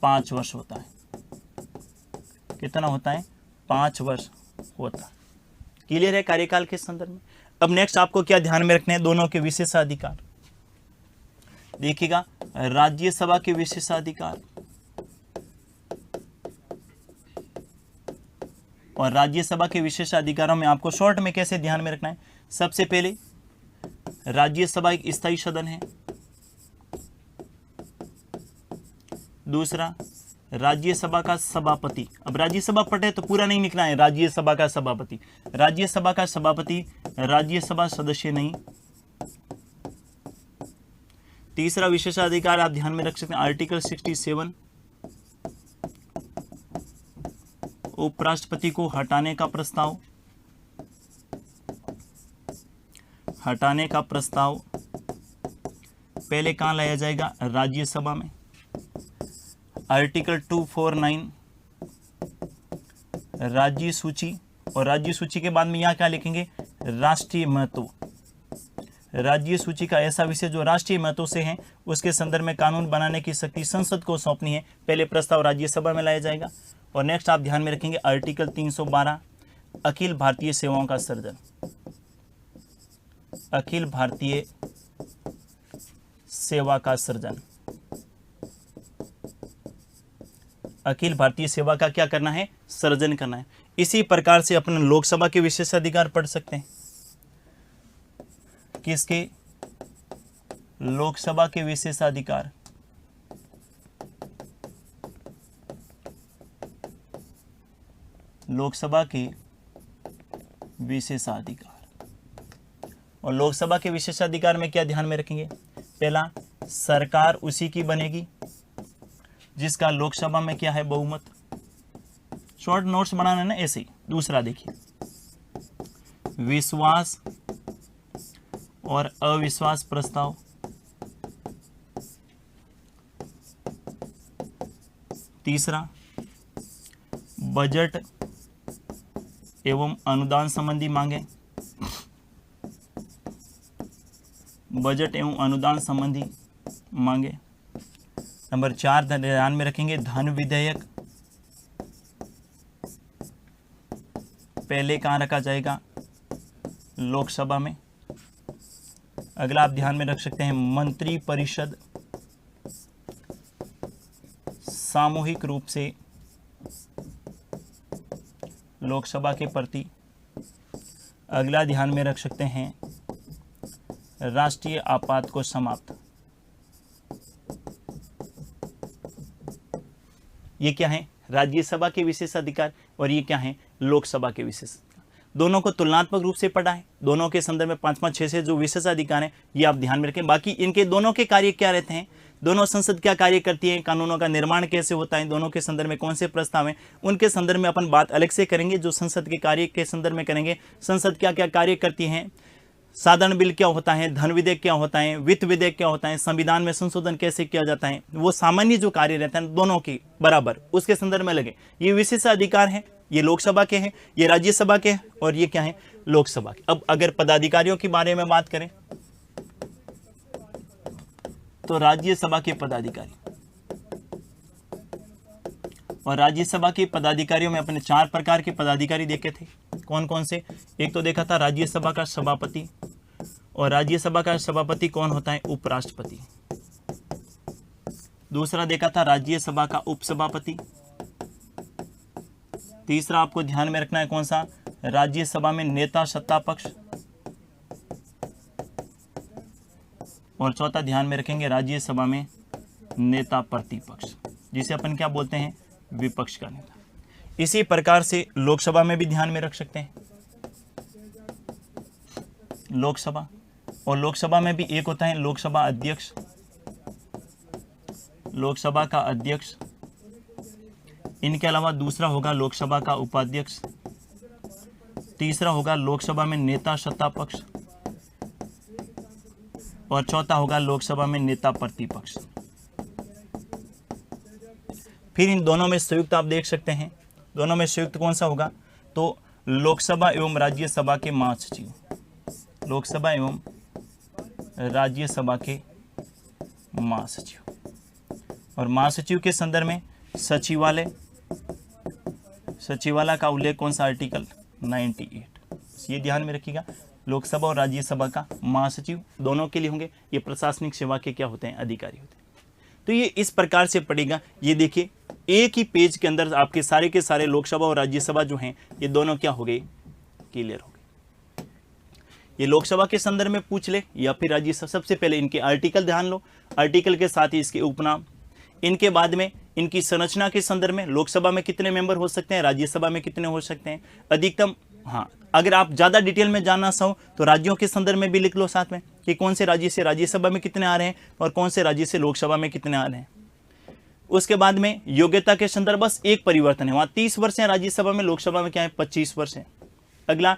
5 वर्ष होता है। कितना होता है? 5 वर्ष होता है। क्लियर है कार्यकाल के संदर्भ में। अब नेक्स्ट आपको क्या ध्यान में रखने हैं? दोनों के विशेषाधिकार। देखिएगा, राज्यसभा के विशेषाधिकार और राज्यसभा के विशेषाधिकारों में आपको शॉर्ट में कैसे ध्यान में रखना है? सबसे पहले राज्यसभा एक स्थायी सदन है। दूसरा, राज्यसभा का सभापति। अब राज्यसभा पढ़े तो पूरा नहीं लिखना है, राज्यसभा का सभापति। राज्यसभा का सभापति राज्यसभा सदस्य नहीं। तीसरा विशेषाधिकार आप ध्यान में रख सकते हैं, आर्टिकल 67, उपराष्ट्रपति को हटाने का प्रस्ताव। हटाने का प्रस्ताव पहले कहां लाया जाएगा? राज्यसभा में। आर्टिकल 249 राज्य सूची, और राज्य सूची के बाद में यहां क्या लिखेंगे? राष्ट्रीय महत्व। राज्य सूची का ऐसा विषय जो राष्ट्रीय महत्व से है, उसके संदर्भ में कानून बनाने की शक्ति संसद को सौंपनी है। पहले प्रस्ताव राज्यसभा में लाया जाएगा। और नेक्स्ट आप ध्यान में रखेंगे आर्टिकल 312 अखिल भारतीय सेवाओं का सृजन। अखिल भारतीय सेवा का सृजन। अखिल भारतीय सेवा का क्या करना है? सृजन करना है। इसी प्रकार से अपने लोकसभा के विशेषाधिकार पढ़ सकते हैं। किसके? लोकसभा के विशेषाधिकार। लोकसभा के विशेषाधिकार। और लोकसभा के विशेषाधिकार में क्या ध्यान में रखेंगे? पहला, सरकार उसी की बनेगी जिसका लोकसभा में क्या है? बहुमत। शॉर्ट नोट्स बनाना है ना ऐसे ही। दूसरा देखिए, विश्वास और अविश्वास प्रस्ताव। तीसरा, बजट एवं अनुदान संबंधी मांगे। बजट एवं अनुदान संबंधी मांगे। नंबर 4 ध्यान में रखेंगे, धन विधेयक। पहले कहाँ रखा जाएगा? लोकसभा में। अगला आप ध्यान में रख सकते हैं, मंत्री परिषद सामूहिक रूप से लोकसभा के प्रति। अगला ध्यान में रख सकते हैं, राष्ट्रीय आपात को समाप्त। ये क्या है? राज्यसभा के विशेषाधिकार, और ये क्या है? लोकसभा के विशेषाधिकार। दोनों को तुलनात्मक रूप से पढ़ा है। दोनों के संदर्भ में 5-5, 6 जो विशेषाधिकार हैं ये आप ध्यान में रखें। बाकी इनके दोनों के कार्य क्या रहते हैं, दोनों संसद क्या कार्य करती है, कानूनों का निर्माण कैसे होता है, दोनों के संदर्भ में कौन से प्रस्ताव हैं, उनके संदर्भ में अपन बात अलग से करेंगे। जो संसद के कार्य के संदर्भ में करेंगे, संसद क्या क्या कार्य करती है, साधारण बिल क्या होता है, धन विधेयक क्या होता है, वित्त विधेयक क्या होता है, संविधान में संशोधन कैसे किया जाता है, वो सामान्य जो कार्य रहते हैं दोनों के बराबर, उसके संदर्भ में लगे। ये विशेषाधिकार हैं, ये लोकसभा के हैं, ये राज्यसभा के हैं, और ये क्या है? लोकसभा के। अब अगर पदाधिकारियों के बारे में बात करें तो राज्यसभा के पदाधिकारी, और राज्यसभा के पदाधिकारियों में अपने 4 प्रकार के पदाधिकारी देखे थे। कौन कौन से? एक तो देखा था राज्यसभा का सभापति, और राज्यसभा का सभापति कौन होता है? उपराष्ट्रपति। दूसरा देखा था राज्यसभा का उपसभापति। तीसरा आपको ध्यान में रखना है कौन सा? राज्यसभा में नेता सत्ता पक्ष। और चौथा ध्यान में रखेंगे राज्यसभा में नेता प्रतिपक्ष, जिसे अपन क्या बोलते हैं? विपक्ष का नेता। इसी प्रकार से लोकसभा में भी ध्यान में रख सकते हैं लोकसभा, और लोकसभा में भी एक होता है लोकसभा अध्यक्ष, लोकसभा का अध्यक्ष। इनके अलावा दूसरा होगा लोकसभा का उपाध्यक्ष। तीसरा होगा लोकसभा में नेता सत्ता पक्ष, और चौथा होगा लोकसभा में नेता प्रतिपक्ष। फिर इन दोनों में संयुक्त आप देख सकते हैं, दोनों में संयुक्त कौन सा होगा? तो लोकसभा एवं राज्यसभा के महासचिव, लोकसभा एवं राज्यसभा के महासचिव। और महासचिव के संदर्भ में सचिवालय, सचिवालय का उल्लेख कौन सा आर्टिकल 98। ये ध्यान में रखिएगा। लोकसभा और राज्यसभा का महासचिव दोनों के लिए होंगे, ये प्रशासनिक सेवा के क्या होते हैं, अधिकारी होते हैं। तो ये इस प्रकार से पड़ेगा। ये देखिए एक ही पेज के अंदर आपके सारे के सारे लोकसभा और राज्यसभा जो हैं ये दोनों क्या हो गए, क्लियर हो गए। ये लोकसभा के संदर्भ में पूछ ले या फिर राज्यसभा, सबसे पहले इनके आर्टिकल ध्यान लो, आर्टिकल के साथ ही इसके उपनाम, इनके बाद में इनकी संरचना के संदर्भ में लोकसभा में कितने मेंबर हो सकते हैं, राज्यसभा में कितने हो सकते हैं, अधिकतम। हाँ, अगर आप ज्यादा डिटेल में जानना चाहो तो राज्यों के संदर्भ में भी लिख लो साथ में कि कौन से राज्य से राज्यसभा में कितने आ रहे हैं और कौन से राज्य से लोकसभा में कितने आ रहे हैं। उसके बाद में योग्यता के संदर्भ बस एक परिवर्तन है, वहां 30 वर्ष है राज्यसभा में, लोकसभा में क्या है 25 वर्ष है। अगला,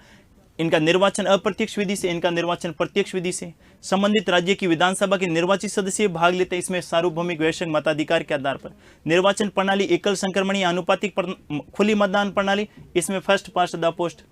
इनका निर्वाचन अप्रत्यक्ष विधि से, इनका निर्वाचन प्रत्यक्ष विधि से। संबंधित राज्य की विधानसभा के निर्वाचित सदस्य भाग लेते हैं इसमें सार्वभौमिक वैश्विक मताधिकार के आधार पर। निर्वाचन प्रणाली एकल संक्रमणीय अनुपातिक खुली मतदान प्रणाली, इसमें फर्स्ट पास्ट द पोस्ट।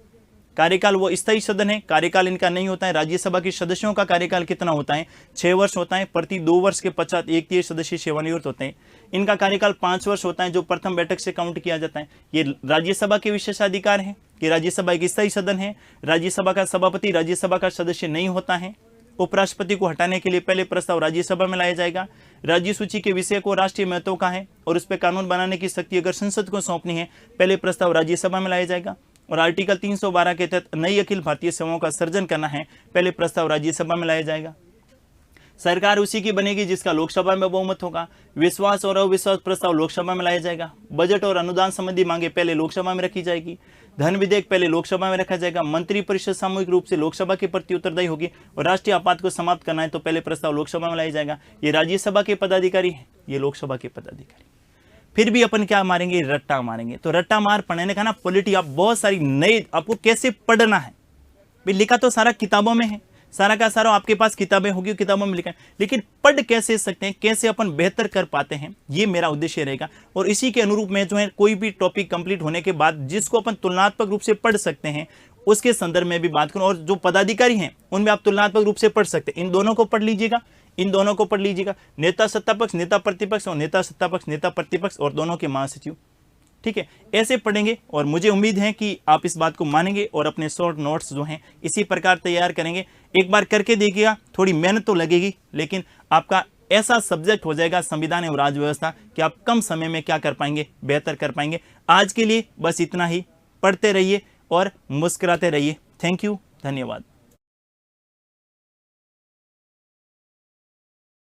कार्यकाल वो स्थायी सदन है, कार्यकाल इनका नहीं होता है। राज्यसभा के सदस्यों का कार्यकाल कितना होता है, 6 वर्ष होता है। प्रति 2 वर्ष के पश्चात 1/3 सदस्य सेवानिवृत्त होते हैं। इनका कार्यकाल 5 वर्ष होता है जो प्रथम बैठक से काउंट किया जाता है। ये राज्यसभा के विशेषाधिकार है कि राज्यसभा एक स्थायी सदन है। राज्यसभा का सभापति राज्यसभा का सदस्य नहीं होता है। उपराष्ट्रपति को हटाने के लिए पहले प्रस्ताव राज्यसभा में लाया जाएगा। राज्य सूची के विषय को राष्ट्रीय महत्व का है और उस पर कानून बनाने की शक्ति अगर संसद को सौंपनी है, पहले प्रस्ताव राज्यसभा में लाया जाएगा। और आर्टिकल 312 के तहत नई अखिल भारतीय सेवाओं का सर्जन करना है, पहले प्रस्ताव राज्यसभा में लाया जाएगा। सरकार उसी की बनेगी जिसका लोकसभा में बहुमत होगा। विश्वास और अविश्वास प्रस्ताव लोकसभा में लाया जाएगा। बजट और अनुदान संबंधी मांगे पहले लोकसभा में रखी जाएगी। धन विधेयक पहले लोकसभा में रखा जाएगा। मंत्रिपरिषद सामूहिक रूप से लोकसभा के प्रति उत्तरदायी होगी और राष्ट्रीय आपात को समाप्त करना है तो पहले प्रस्ताव लोकसभा में लाया जाएगा। ये राज्यसभा के पदाधिकारी है, ये लोकसभा के पदाधिकारी। फिर भी अपन क्या मारेंगे, रट्टा मारेंगे। तो रट्टा मार पढ़ने का ना पॉलिटी, आप बहुत सारी नई आपको कैसे पढ़ना है भाई, लिखा तो सारा किताबों में है, सारा का सारा आपके पास किताबें होगी, किताबों में लिखा है, लेकिन पढ़ कैसे सकते हैं, कैसे अपन बेहतर कर पाते हैं, ये मेरा उद्देश्य रहेगा। और इसी के अनुरूप में जो है कोई भी टॉपिक कंप्लीट होने के बाद जिसको अपन तुलनात्मक रूप से पढ़ सकते हैं उसके संदर्भ में भी बात करूं। और जो पदाधिकारी हैं उनमें आप तुलनात्मक रूप से पढ़ सकते हैं। इन दोनों को पढ़ लीजिएगा, इन दोनों को पढ़ लीजिएगा, नेता सत्तापक्ष, नेता प्रतिपक्ष और नेता सत्तापक्ष, नेता प्रतिपक्ष और दोनों के महासचिव। ठीक है, ऐसे पढ़ेंगे और मुझे उम्मीद है कि आप इस बात को मानेंगे और अपने शॉर्ट नोट्स जो हैं इसी प्रकार तैयार करेंगे। एक बार करके देखिएगा, थोड़ी मेहनत तो लगेगी लेकिन आपका ऐसा सब्जेक्ट हो जाएगा संविधान एवं राज्य व्यवस्था कि आप कम समय में क्या कर पाएंगे, बेहतर कर पाएंगे। आज के लिए बस इतना ही, पढ़ते रहिए और मुस्कुराते रहिए। थैंक यू, धन्यवाद।